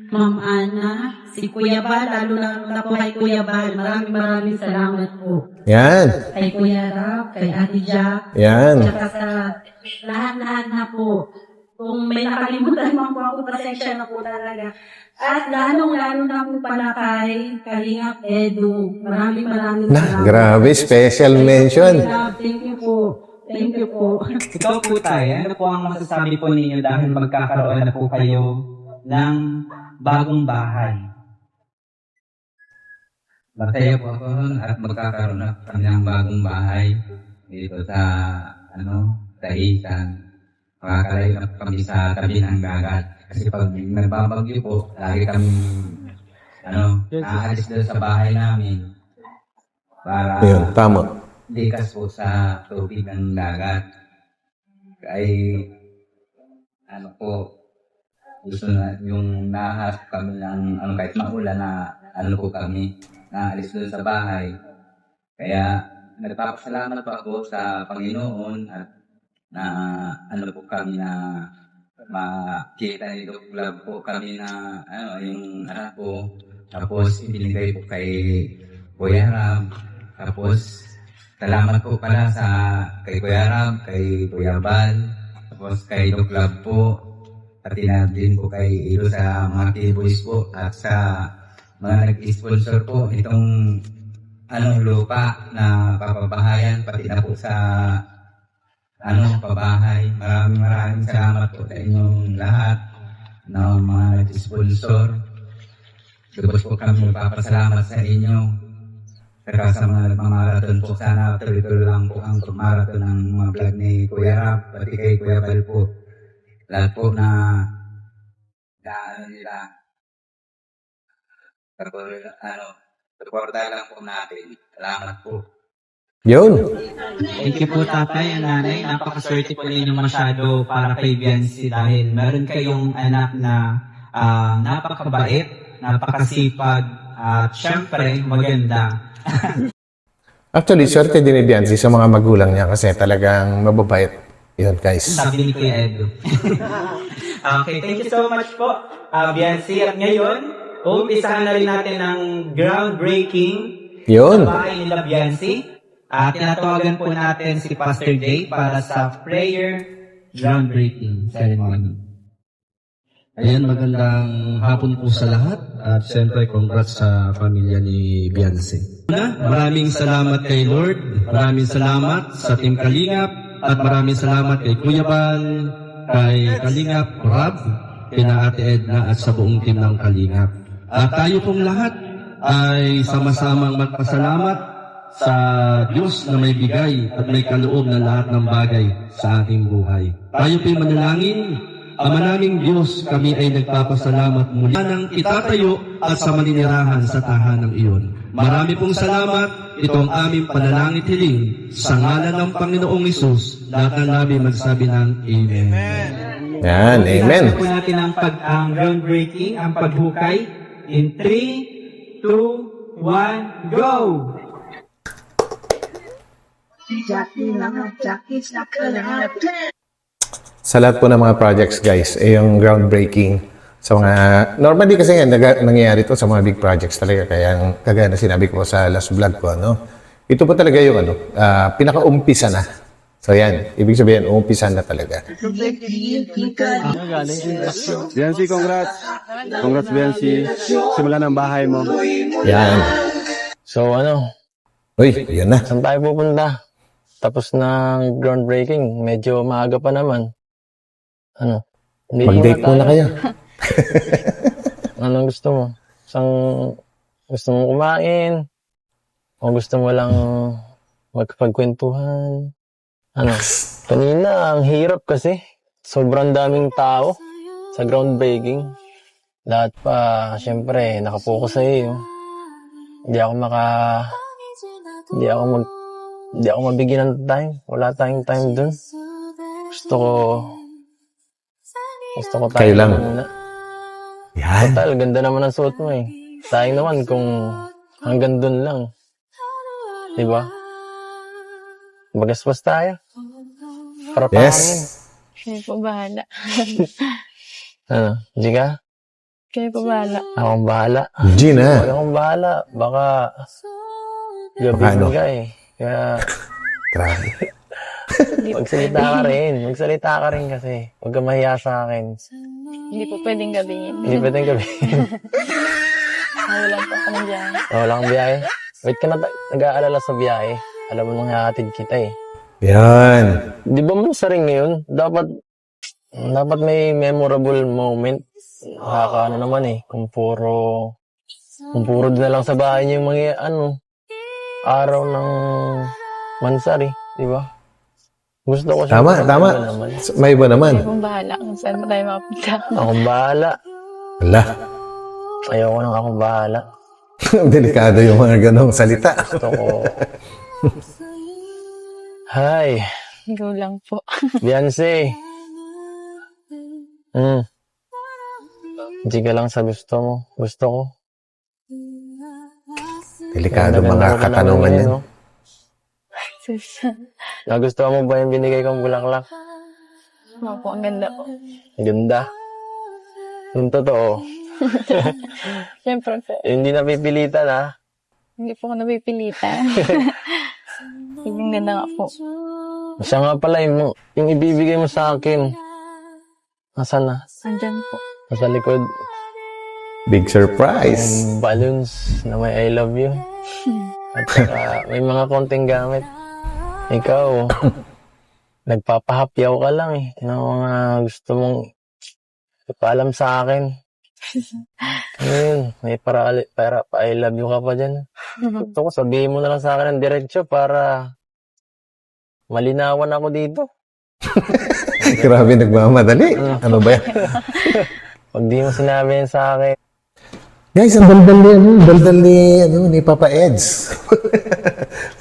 Ma'am Ana, si Kuya Bal, lalo na po kay Kuya Bal. Maraming salamat po. Yan. Kay Kuya Rap, kay Ate Jack. Yan. Tsaka sa lahat na po. Kung may nakalimutan mo po ako, pasensya na po talaga. At lalong-lalo na po pala kay Kalingap Edu. Maraming salamat. Grabe, special mention. Thank you po. Thank you po. Ikaw po tayo, ano po ang masasabi po ninyo dahil magkakaroon na po kayo ng bagong bahay? Masaya po ako at magkakaroon na kami ng bagong bahay dito sa sa Isan. Makakalayo na kami sa tabi ng dagat. Kasi pag nagbabagyo po, lagi kami aalis doon sa bahay namin para tama. likas po sa tubig ng dagat. Ay gusto na yung nahas kami ng kahit maulan na po kami, naalis doon sa bahay. Kaya nagpapasalamat po ako sa Panginoon at na po kami na makita nito club po kami na yung anak ko, tapos ibinigay po kay Kuya Ram, tapos salamat po pala kay Kuya Ram, kay Kuya Bal, tapos kay Doc Love po, pati na din po kay Ilo sa mga T-Boys po, at sa mga nag-sponsor po itong lupa na papabahayan, pati na po sa pabahay. Maraming salamat po sa inyong lahat na mga nag-sponsor. Lubos po kami magpapasalamat sa inyo. Saka sa mga nagmamarathon po, sana tuloy-tuloy lang po ang marathon ng mga vlog ni Kuya Rap, pati kay Kuya Bal po. Lahat po na nila. Supporta lang po natin. Salamat po. Yun. Thank you po tatay and nanay. Napakaswerte po ninyo masyado para kay Biancy dahil meron kayong anak na napakabait, napakasipag, at syempre maganda. Actually, swerte din ni Biancy sa mga magulang niya kasi talagang mababait. Yun, guys. Sabi ni Kuya Edo. Okay, thank you so much po, Biancy. At ngayon, umpisahan na rin natin ng groundbreaking Yun. sa bahay nila Biancy. Tinatawagan po natin si Pastor Jay para sa prayer groundbreaking ceremony. Ayan, magandang hapon po sa lahat at siyempre congrats sa pamilya ni Biancy. Maraming salamat kay Lord, maraming salamat sa Team Kalingap at maraming salamat kay Kuya Bal, kay Kalingap Rob, kina Ate Edna at sa buong team ng Kalingap. At tayo pong lahat ay sama-samang magpasalamat sa Diyos na may bigay at may kaloob na lahat ng bagay sa ating buhay. Tayo po'y manalangin. Ama naming Diyos, kami ay nagpapasalamat muli ng itatayo at sa maninirahan sa tahanang iyon. Marami pong salamat. Ito ang aming panalangin hiling sa ngalan ng Panginoong Hesus. Lahat ng namin magsabi ng Amen. Yan, amen. Isasabi po natin ang groundbreaking, ang paghukay. In 3, 2, 1, go! Sa lahat po ng mga projects, guys, yung groundbreaking sa mga, normally kasi nangyayari to sa mga big projects talaga, kaya kagaya na sinabi ko sa last vlog ko, ito po talaga yung pinaka-umpisa na. So yan, ibig sabihin, umpisa na talaga. Biancy, congrats. Congrats, Biancy. Simula ng bahay mo. Yan. So Uy, yun na. saan tayo pupunta? Tapos ng groundbreaking, medyo maaga pa naman. Hindi Mag-date muna kayo. Anong gusto mo? Gusto mo kumain? O gusto mo lang magpagkwentuhan? Kanina, ang hirap kasi. Sobrang daming tao sa groundbreaking. Lahat pa, syempre, nakapokus sa iyo. Hindi ako mabigyan ng time. Wala tayong time dun. Gusto ko tayo Kayo lang. muna. Yan. Total, ganda naman ang suot mo eh. Sayang naman kung hanggang dun lang. Diba? Magaspas tayo. Para pangin. Yes. Kayo po bahala. Hindi ka? Kayo po bahala. Akong bahala. Gina. Huwag akong bahala. Baka gabi ka eh. Kaya Grabe. magsalita ka rin kasi. Huwag ka mahiya sa akin. Hindi po pwedeng gabihin. Hindi pwedeng gabihin. Wala po kami dyan. Wala kang biyahe. Wait ka na, nag-aalala sa biyahe. Alam mo nang hahatid kita eh. Yan. Di ba mo sa ring ngayon? Dapat may memorable moment. Nakakaano naman eh. Kung puro din na lang sa bahay niyo yung mga araw ng Mansari. Di ba? Gusto ko siya. Tama. May iba naman. Kayo po bahala kung saan mo tayo makapunta. Akong bahala. Wala. Ayoko nang akong bahala. Delikado yung mga ganong salita. Gusto ko. Hi. Ikaw lang po. Biancy. Hindi ka lang sa gusto mo. Gusto ko. Delikado mga katanungan yan. Nagustuhan mo ba yung binigay kong bulaklak? Opo, ang ganda po. Ang ganda. Yung totoo. Siyempre po. Hindi napipilitan ha. Hindi po ako napipilitan. Yung ganda nga po. Siya nga pala, yung ibibigay mo sa akin. Nasaan na? Andyan po. Nasa likod. Big surprise. Yung balloons na may I love you. At saka may mga konting gamit. Ikaw, nagpapahapyaw ka lang eh. Ng mga gusto mong ipaalam sa akin. Ano yun? May para pa I love you ka pa dyan. Gusto ko sabihin mo na lang sa akin ng diretsyo para malinawan ako dito. Grabe, nagmamadali. Ano ba yan? Pag di mo sinabi yan sa akin. Guys, ang daldal ni Papa Eds.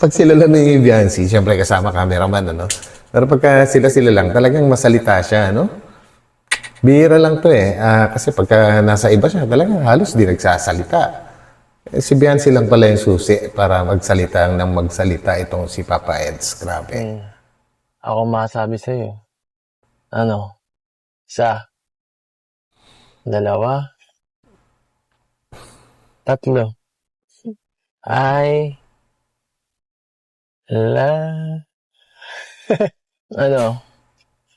Pag sila lang ni Biancy, siyempre kasama cameraman, ano? Pero pagka sila lang, talagang masalita siya, ano? Bihira lang to eh. Kasi pagka nasa iba siya, talagang halos di nagsasalita. Si Biancy lang pala yung susi para magsalita ng magsalita itong si Papa Eds. Grabe. Ako masabi sa'yo. Ano? 1, 2, 3. I love... Ano?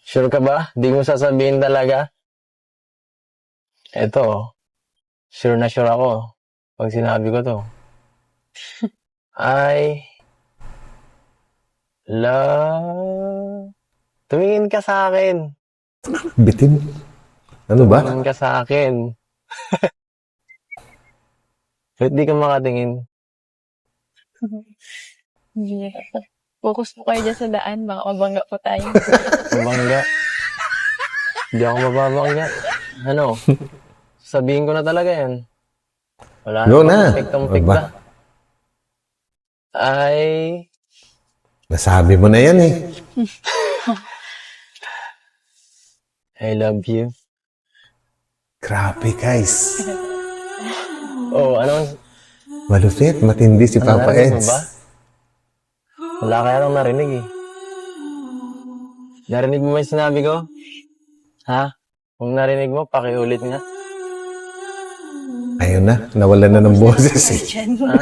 Sure ka ba? Di mo sasabihin talaga? Eto. Sure na sure ako. Pag sinabi ko to. I love... Tumingin ka sa akin. Bitin. Ano ba? Tumingin ka sa akin. Ba't di ka makatingin? Hindi. Focus po kayo dyan sa daan. Baka mabangga po tayo. Mabangga? Hindi ako mababangga. Ano? Sabihin ko na talaga yan. Wala Go na. Piktong-pikta. Ay... Nasabi mo na yan eh. I love you. Grabe, guys. Oh, ano? Malupit, matindi si Papa Narinig mo Eds. ba? Wala kaya nang narinig eh. Narinig mo ba yung sinabi ko? Ha? Kung narinig mo, pakiulit nga. Ayun na, nawalan na ng boses eh. Ha?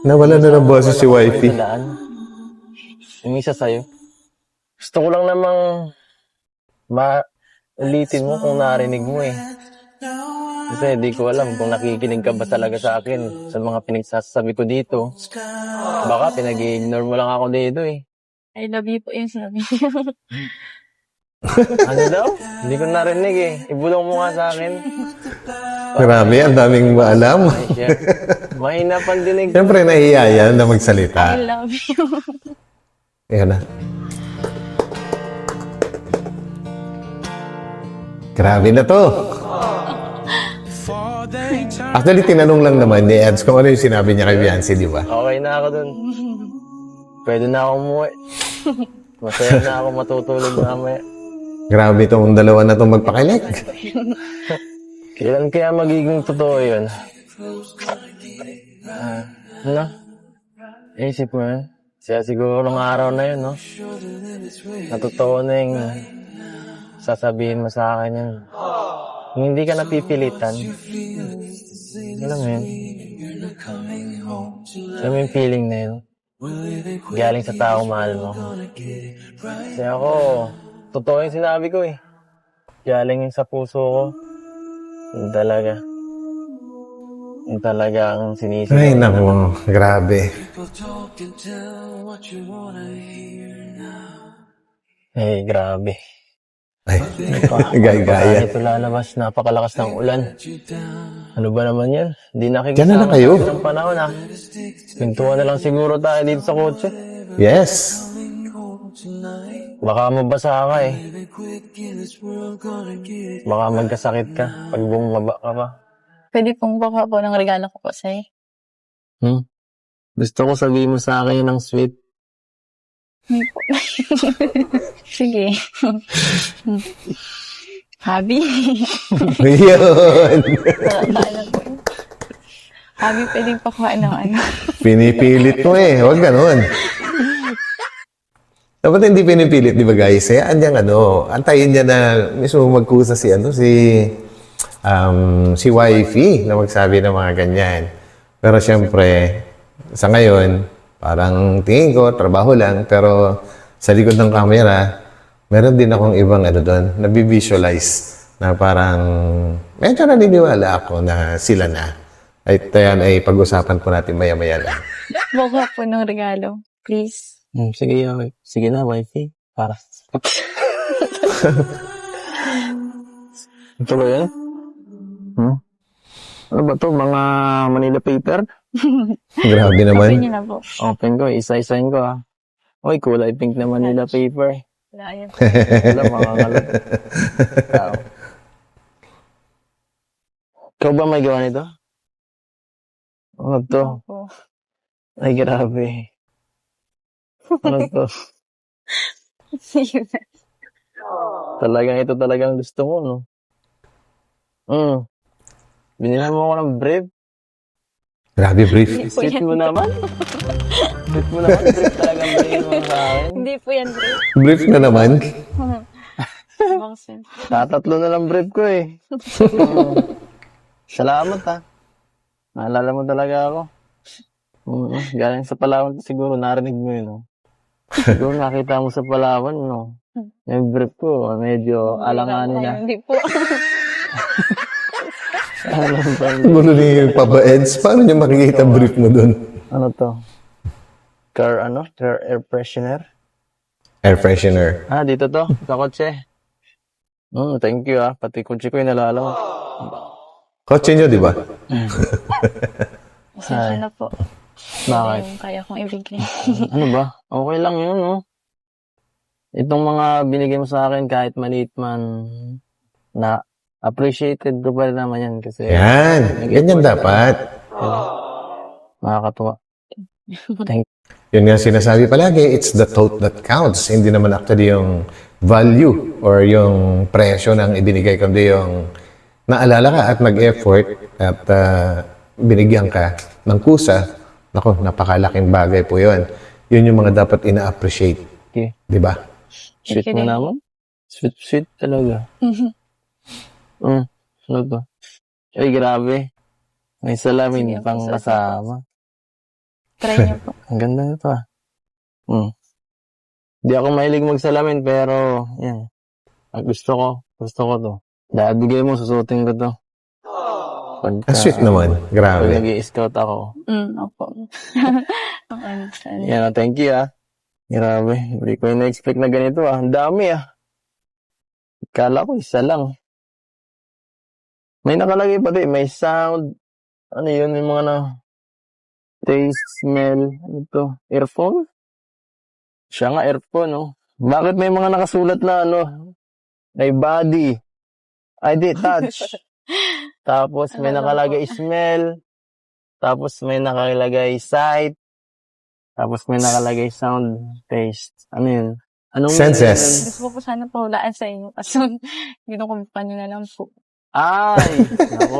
Nawalan na ng boses si Wifey. Yung isa sa'yo. Gusto ko lang namang ulitin mo kung narinig mo eh. Kasi di ko alam kung nakikinig ka ba talaga sa akin sa mga pinagsasabi ko dito. Baka pinag-ignore mo lang ako dito eh. I love you po yung sabi niyo. Ano daw? Hindi ko narinig eh. Ibulong mo nga sa akin. Grabe, ang daming maalam. Ay, siya. Mahina pang dinig. Siyempre, nahiya yan na magsalita. I love you. Ayun na. Grabe na to. Actually, tinanong lang naman ni Eds kung ano yung sinabi niya kay Biancy, di ba? Okay na ako dun. Pwede na ako umuwi. Masaya na ako matutulog mamaya. Grabe itong dalawa na itong magpakilig. Kailan kaya magiging totoo yun? Ano? Isip mo yun? Siya siguro ng araw na yun, no? Natotoo na yung sasabihin mo sa akin yun. Kung hindi ka napipilitan, alam mo yun? Alam mo yung feeling na yun? Galing sa tao mahal mo. Kasi ako, totoo yung sinabi ko eh. Galing yun sa puso ko. Yun talaga. Yun talaga ang sinisip. Ay, naku. Grabe. Eh, grabe. Ay, gaya-gaya. Ito lalabas, napakalakas ng ulan. Ano ba naman yan? Hindi Diyan na nakikisama lang kayo. ng panahon ha. Pintuan na lang siguro tayo dito sa kotse. Yes. Baka mabasa ka eh. Baka magkasakit ka pag bumaba ka pa. Pwede pong baka po ng regalo ko po sa'yo. Gusto ko sabihin mo sa akin ng sweet. Hindi po. Sige. Habi. Yun. Habi, pwedeng pakuha ng ano. Pinipilit mo eh. Huwag ganun. Dapat hindi pinipilit, di ba guys? Eh, andyan antayin niya na mismo magkusa si Wifey na magsabi ng mga ganyan. Pero syempre, sa ngayon, Parang tingin ko, trabaho lang, pero sa likod ng camera, meron din akong ibang ano doon, nabivisualize na parang medyo naniniwala ako na sila na. Ay, tayan ay pag-usapan po natin maya-maya lang. Baka po ng regalo. Please. Sige, okay. Sige na, wifey. Para. Ito ba yan? Ano ba to? Mga Manila paper? Grabe naman. Open niyo na po. Open ko, isa-isahin ko ah. Uy, kulay pink na Manila paper. Wala yan. Wala, mga ngalap. Ikaw ba may gawa nito? Ano to? Opo. Ay, grabe. Ano to? Talagang ito talagang gusto mo, no? Binila mo ako ng brief. Grabe, brief. Sweet mo naman. Sweet mo naman, brief talagang binili mo sa akin. Hindi po yan, bro. Brief na naman. Tatatlo na lang brief ko eh. Salamat ha. Naalala mo talaga ako. Galing sa Palawan siguro narinig mo yun. No? Siguro nakita mo sa Palawan, no? Yung brief ko, medyo alanganin na. Hindi po. Gulo ni Papa Eds. Paano niya makikita brief mo doon? Ano to? Car air freshener? Air freshener. Ah, dito to. Sa kotse. Thank you ah. Pati kotse ko yung nalala mo. Kotse niyo, di ba? Pasensya na po. Bakit? Yung kaya kong ibigay. Ano ba? Okay lang yun, no? Itong mga binigay mo sa akin, kahit maliit man, na appreciated ko pa rin naman yan kasi... Yan. Ganyan dapat. Nakakatuwa. Thank you. Yun nga sinasabi palagi, it's the thought that counts. Hindi naman actually yung value or yung presyo ng ibinigay, kundi yung naalala ka at nag-effort at binigyan ka ng kusa. Nako, napakalaking bagay po yun. Yun yung mga dapat ina-appreciate. Okay. Di ba? Sweet mo naman. Sweet talaga. Ano to? Ay, grabe. May salamin Sige, pang kasama. Try niyo po. Ang ganda nito ah. Di ako mahilig magsalamin pero yan. Gusto ko to. Dahil bigay mo, susutin ko to. Sweet naman. Grabe. Pag nag-i-scout ako. Opo. Yan, thank you ah. Grabe. Hindi ko na-expect na ganito ah. Ang dami ah. Kala ko isa lang. May nakalagay pati. May sound. Ano yun? Yung mga taste, smell. Ano to? Earphone? Siya nga, earphone no? Bakit may mga nakasulat na may body? Ay, di, touch. Tapos may nakalagay smell. Tapos may nakalagay sight. Tapos may nakalagay sound, taste. Ano yun? Anong senses. Gusto ko po sana pahulaan sa inyo. Kaso, ginukumpa nyo na lang po. Ay! Ako.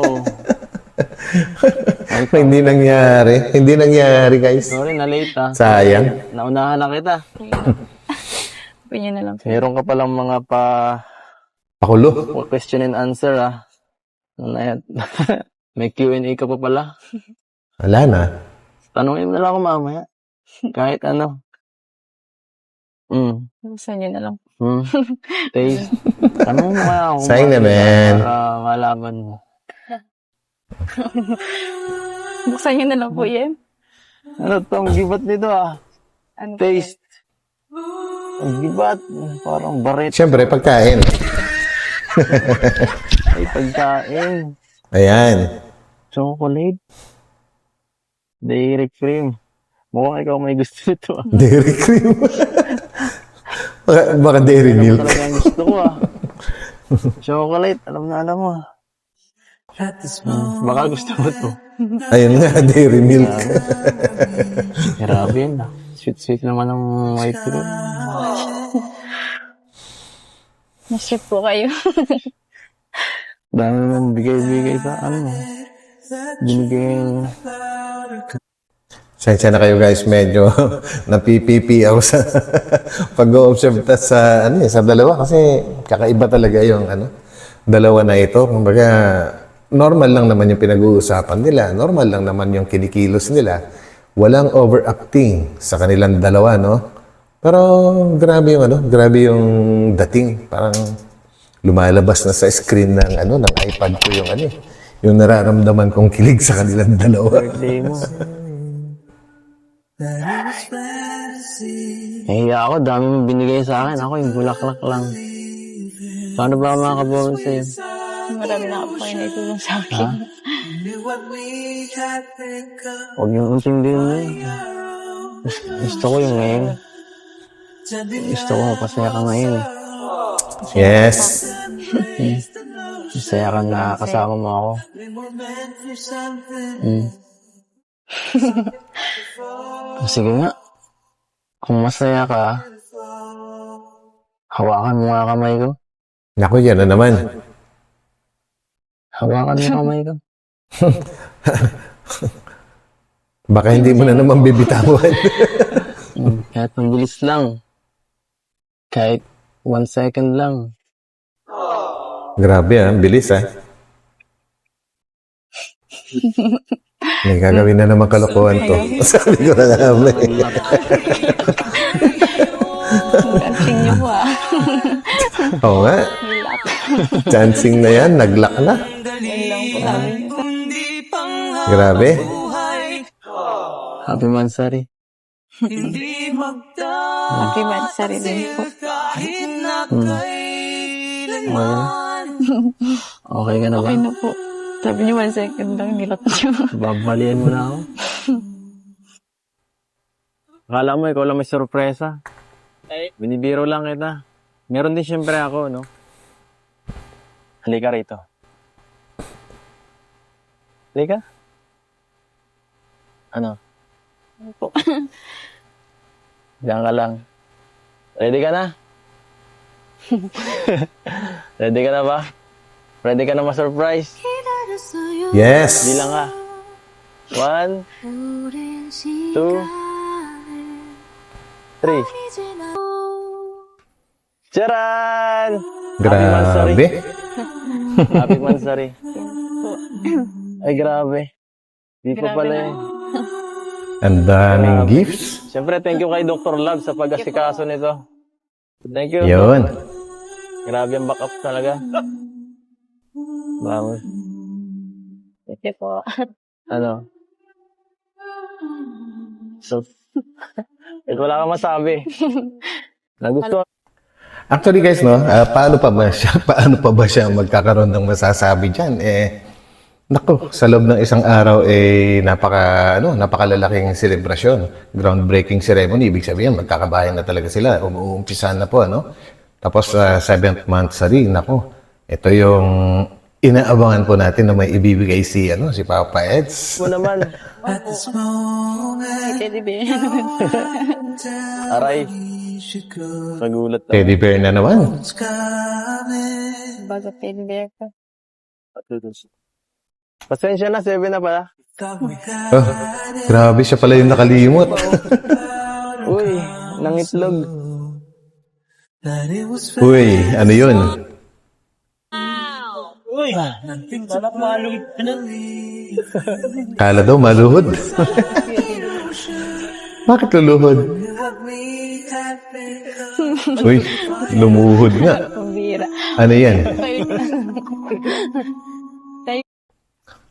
Hindi nangyari. Hindi nangyari, guys. Sorry, na-late ah. Sayang. Naunahan na kita. Pwede na lang po. Meron ka palang mga Pakulo. question and answer ah. May Q&A ka pa pala. Wala na. Tanungin mo na lang ako mamaya. Kahit ano. Gusto nyo na lang. Taste. Tanungin mo kaya ako. Sayang naman. Para malaman mo. Buksan nyo na lang po yan. Ano tong gibat nito ah? Ano Taste. Ang gibat. Parang baret. Siyempre, pagkain. Ay, pagkain. Ayan. Chocolate. Dairy cream. Mukhang ikaw may gusto nito ah. Dairy cream. Baka dairy milk. Talaga ang gusto ko ah. Chocolate. Alam mo ah. Baka gusto mo to. Ayun nga, dairy milk. Grabe yun ah. Sweet naman ng white cream. Nasip po kayo. Dami mong bigay-bigay sa binigay. Sensya na kayo guys, medyo napipipi ako sa pag-o-observe sa sa dalawa kasi kakaiba talaga yung dalawa na ito. Kumbaga, normal lang naman yung pinag-uusapan nila, normal lang naman yung kinikilos nila. walang overacting sa kanilang dalawa, no? Pero grabe yung grabe yung dating. Parang lumalabas na sa screen ng ng iPad ko yung yung nararamdaman kong kilig sa kanilang dalawa. Birthday mo. Nahiya ako, dami mo binigay sa akin. Ako yung bulaklak lang. Paano ba makakabawan sa'yo? Marami na ako kayo na itulong sa akin. Huwag yung intindihin mo. Gusto ko yung ngayon. Gusto ko mapasaya ka ngayon. Yes. Masaya ka na kasama mo ako. Sige nga. Kung masaya ka, hawakan mo nga kamay ko. Naku, yan na naman. Hawakan mo kamay ko. Baka hindi mo na naman bibitawan. Kahit mabilis lang. Kahit 1 second lang. Grabe bilis May gagawin na naman kalokohan to. Sabi ko na naman. Gansing niyo po Oo nga. Chancing na yan, naglock na. Grabe. Happy Mansari. Happy Mansari din po. Okay ka na ba? Okay na po. Sabi niyo 1 second lang, nilot niyo. Babalian mo na ako. Akala mo, ikaw lang may sorpresa. Binibiro lang kita. Meron din siyempre ako, no? Halika rito. Halika. Ano? Ano po? Diyan ka lang. Ready ka na? Ready ka na ba? Ready ka na ma-surprise? Yes. Bilang ka. 1, 2, 3. Charan! Grabe. Happy Mansari. Ay, grabe. Di pa pala eh. Ang daming gifts. Siyempre, thank you kay Dr. Love sa pag-asikaso nito. Thank you. Yun. Grabe ang backup talaga. Vamos. Thank you po. Ano? So, wala kang masabi. Nagustuhan. Actually guys, no, paano pa ba siya magkakaroon ng masasabi diyan? Naku, sa loob ng isang araw napakalalaking selebrasyon, groundbreaking ceremony. Ibig sabihin, magkakabayan na talaga sila. Umuumpisahan na po, ano? Tapos 7th month rin, naku. Ito yung inaabangan po natin na may ibibigay si Papa Eds. Mo naman. Teddy bear. Aray. Nagulat na. Teddy bear na naman. Bago teddy bear ko. Pasensya na, 7 na pala. Oh, grabe siya pala yung nakalimot. Uy, nangitlog. Uy, ano yun? Uy, malak maluhod ka na. Kala daw maluhod. Bakit luluhod? Uy, lumuhod nga. Pambira. Ano yan?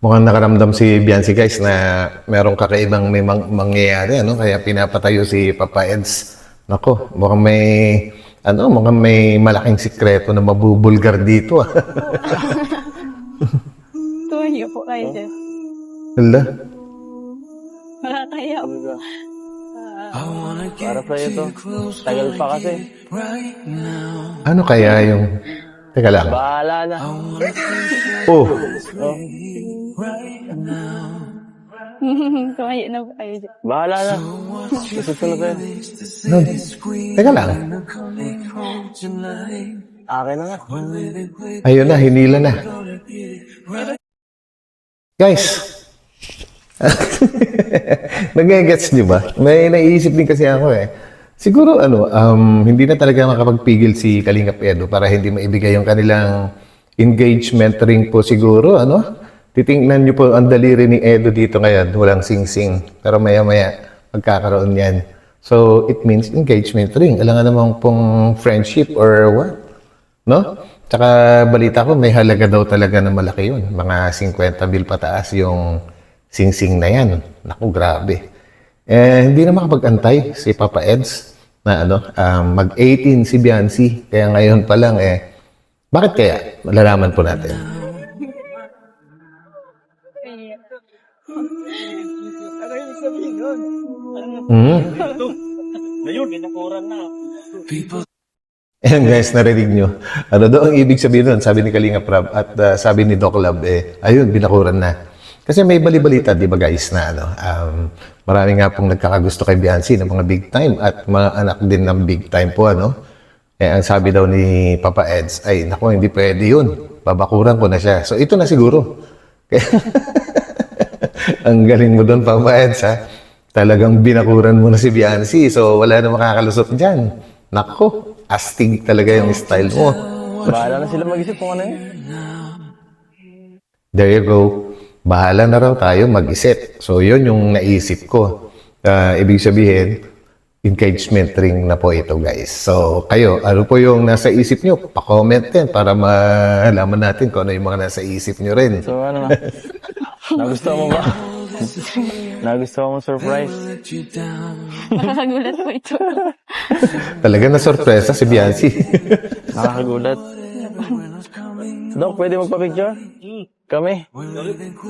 Mukhang nakaramdam si Biancy guys na merong kakaibang may mangyayari, kaya pinapatayo si Papa Eds. Nako, mukhang may malaking sikreto na mabubulgar dito. Tuyo po kayo dyan. Hala. Wala tayo. Para sa'yo to. Tagal pa kasi. Ano kaya yung... Teka lang. Bahala na. Oh. Kumayo na po kayo dyan. Bahala na. Susunod sa'yo. No. Teka lang. Akin na nga. Ayun na, hinila na. Guys. Nag-gets niyo ba? May naiisip din kasi ako Siguro hindi na talaga makapagpigil si Kalingap Edo para hindi maibigay yung kanilang engagement ring po siguro titingnan nyo po ang daliri ni Edo dito ngayon, walang sing-sing. Pero maya-maya, magkakaroon yan. So, it means engagement ring. Alam nga naman pong friendship or what? No? Tsaka balita ko, may halaga daw talaga na malaki yun. Mga 50 mil pataas yung sing-sing na yan. Naku, grabe. Hindi na makapag-antay si Papa Eds na mag-18 si Biancy. Kaya ngayon pa lang, bakit kaya? Malalaman po natin. Ngayon, binakuran na. Ayan guys, narinig nyo. Ano daw ang ibig sabihin nun? Sabi ni Kalinga Prab at sabi ni Doc Lab, ayun, binakuran na. Kasi may bali-balita, di ba guys, na marami nga pong nagkakagusto kay Biancy ng mga big time at mga anak din ng big time po, ang sabi daw ni Papa Eds, ay, naku, hindi pwede yun. Babakuran ko na siya. So, ito na siguro. Ang galing mo doon, Papa Eds, ha? Talagang binakuran mo na si Biancy. So, wala na makakalusot dyan. Naku, astig talaga yung style mo. Bahala na sila mag-isip kung ano yun. There you go. Bahala na raw tayo mag-isip. So, yun yung naisip ko. Ibig sabihin, engagement ring na po ito, guys. So, kayo, ano po yung nasa isip nyo? Pa-comment din para malaman natin kung ano yung mga nasa isip nyo rin. So, ano na? Nagustuhan mo ba? Nagustuhan mo surprise? Nakakagulat po ito. Talaga na sorpresa si Biancy. Nakakagulat. Dok, pwede magpa-picture? Kami?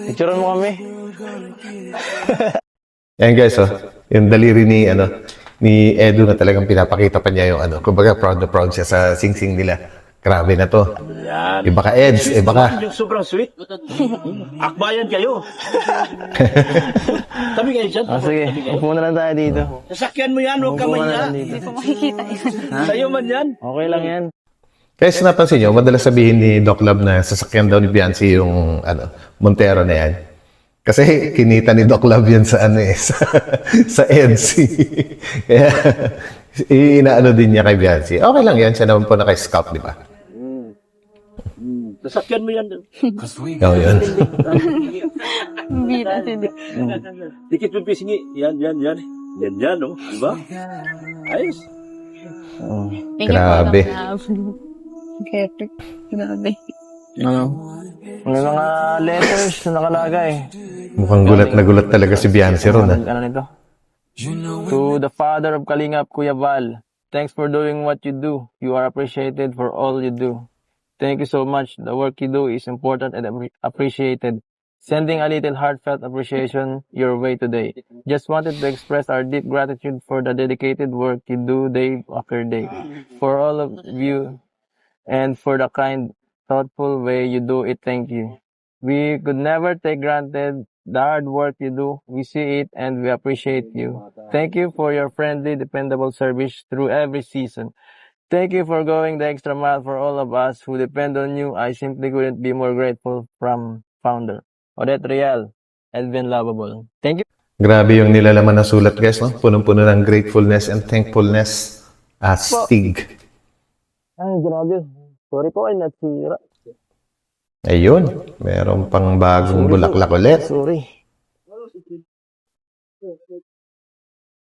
Picturean mo kami? Ayan guys, yung daliri ni Edu na talagang pinapakita pa niya yung kumbaga proud na proud siya sa sing-sing nila. Grabe na to. Yan. Iba ka, Eds. Iba ka. Yung sobrang sweet. Akbayan kayo. Tabi kayo dyan. Sige, upo na lang tayo dito. Sasakyan mo yan, huwag ka man yan. Hindi po makikita yun. Sa'yo man yan. Okay lang yan. Kaya napansin nyo, madalas sabihin ni Doc Lab na sasakyan daw ni Biancy yung Montero na yan. Kasi kinita ni Doc Lab yan sa sa EDC. Kaya inaano din niya kay Biancy. Okay lang yan, siya naman po naka-scout, di ba? Sasakyan mo yan. Oo, yun. Bira sila. Dikit mo pisingi. Yan, no? Diba? Ayos. Grabe. Grabe. Ano? May mga letters na nakalagay. Mukhang gulat na gulat talaga si Biancy ron, ha? Ano nito? To the father of Kalingap, Kuya Val, thanks for doing what you do. You are appreciated for all you do. Thank you so much. The work you do is important and appreciated. Sending a little heartfelt appreciation your way today. Just wanted to express our deep gratitude for the dedicated work you do day after day. For all of you and for the kind, thoughtful way you do it, thank you. We could never take granted the hard work you do. We see it and we appreciate you. Thank you for your friendly, dependable service through every season. Thank you for going the extra mile for all of us who depend on you. I simply couldn't be more grateful from founder Odette Real, Edwin Lovable. Thank you. Grabe yung nilalaman ng sulat, guys, no? Punong-puno ng gratefulness and thankfulness. Astig. Ay, grabe. Sorry po, ay nasira. Ayun, meron pang bagong bulaklak ulit. Sorry.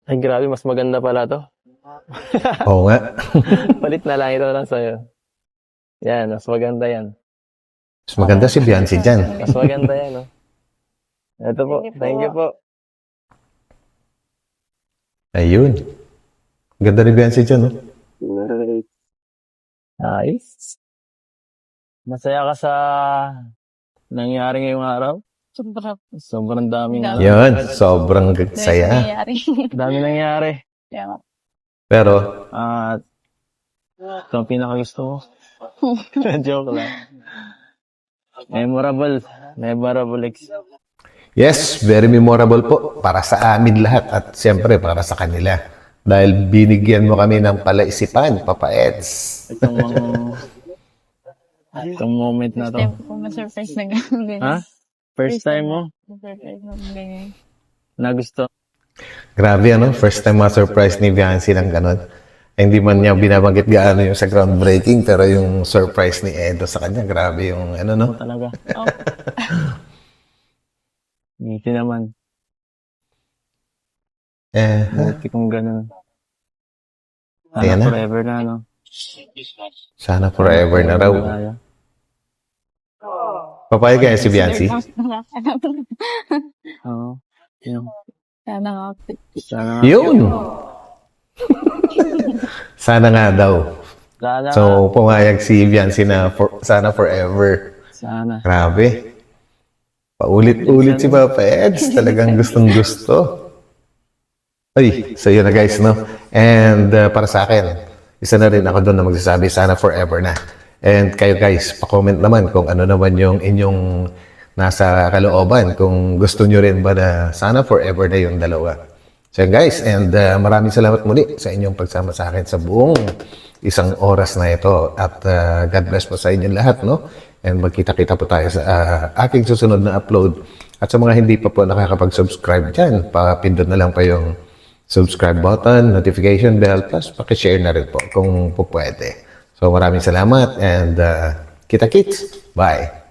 Ay, grabe, mas maganda pala to. Oo nga. Palit na lang, ito lang sa'yo. Yan, mas maganda yan. Mas maganda si Biancy dyan. Mas maganda yan, no? Ito po, thank you po. Ayun. Ganda ni Biancy dyan, no? Nice. Masaya ka sa nangyari ngayong araw? Sobra. Sobrang daming Yun, sobrang saya. Dami nangyari. Kaya Pero, ito ang pinakagusto mo. Joke lang. Memorable yes, very memorable po para sa amin lahat at siyempre para sa kanila. Dahil binigyan mo kami ng palaisipan, Papa Eds. Itong moment na to. First time ko ma-surprise na gano'n. Ha? First time mo? Ma-surprise na ganyan. Nagusto? Grabe, First time ma-surprise ni Biancy ng ganon. Hindi man niya binabanggit gaano yung sa groundbreaking, pero yung surprise ni Edo sa kanya, grabe yung no? Talaga. Ngiti naman. Buti kung ganun. Ayan Sana na. forever na, no? Sana forever na raw. Papayag kaya si Biancy? Oo. Yun. Sana nga. Sana nga. Yun! Sana nga daw. Sana nga. So, pumayag si Biancy na sana forever. Sana. Grabe. Paulit-ulit si Papa Eds. Talagang gustong-gusto. Ay, so yun na guys, no? And para sa akin, isa na rin ako doon na magsasabi, sana forever na. And kayo guys, pa-comment naman kung ano naman yung inyong nasa kalooban. Kung gusto nyo rin ba na sana forever na yung dalawa. So yun guys, and maraming salamat muli sa inyong pagsama sa akin sa buong isang oras na ito. At God bless po sa inyong lahat, no? And magkita-kita po tayo sa aking susunod na upload. At sa mga hindi pa po nakakapag-subscribe dyan, papindot na lang pa yung subscribe button, notification bell, plus pakishare na rin po kung po pwede. So maraming salamat and kita-kits. Bye!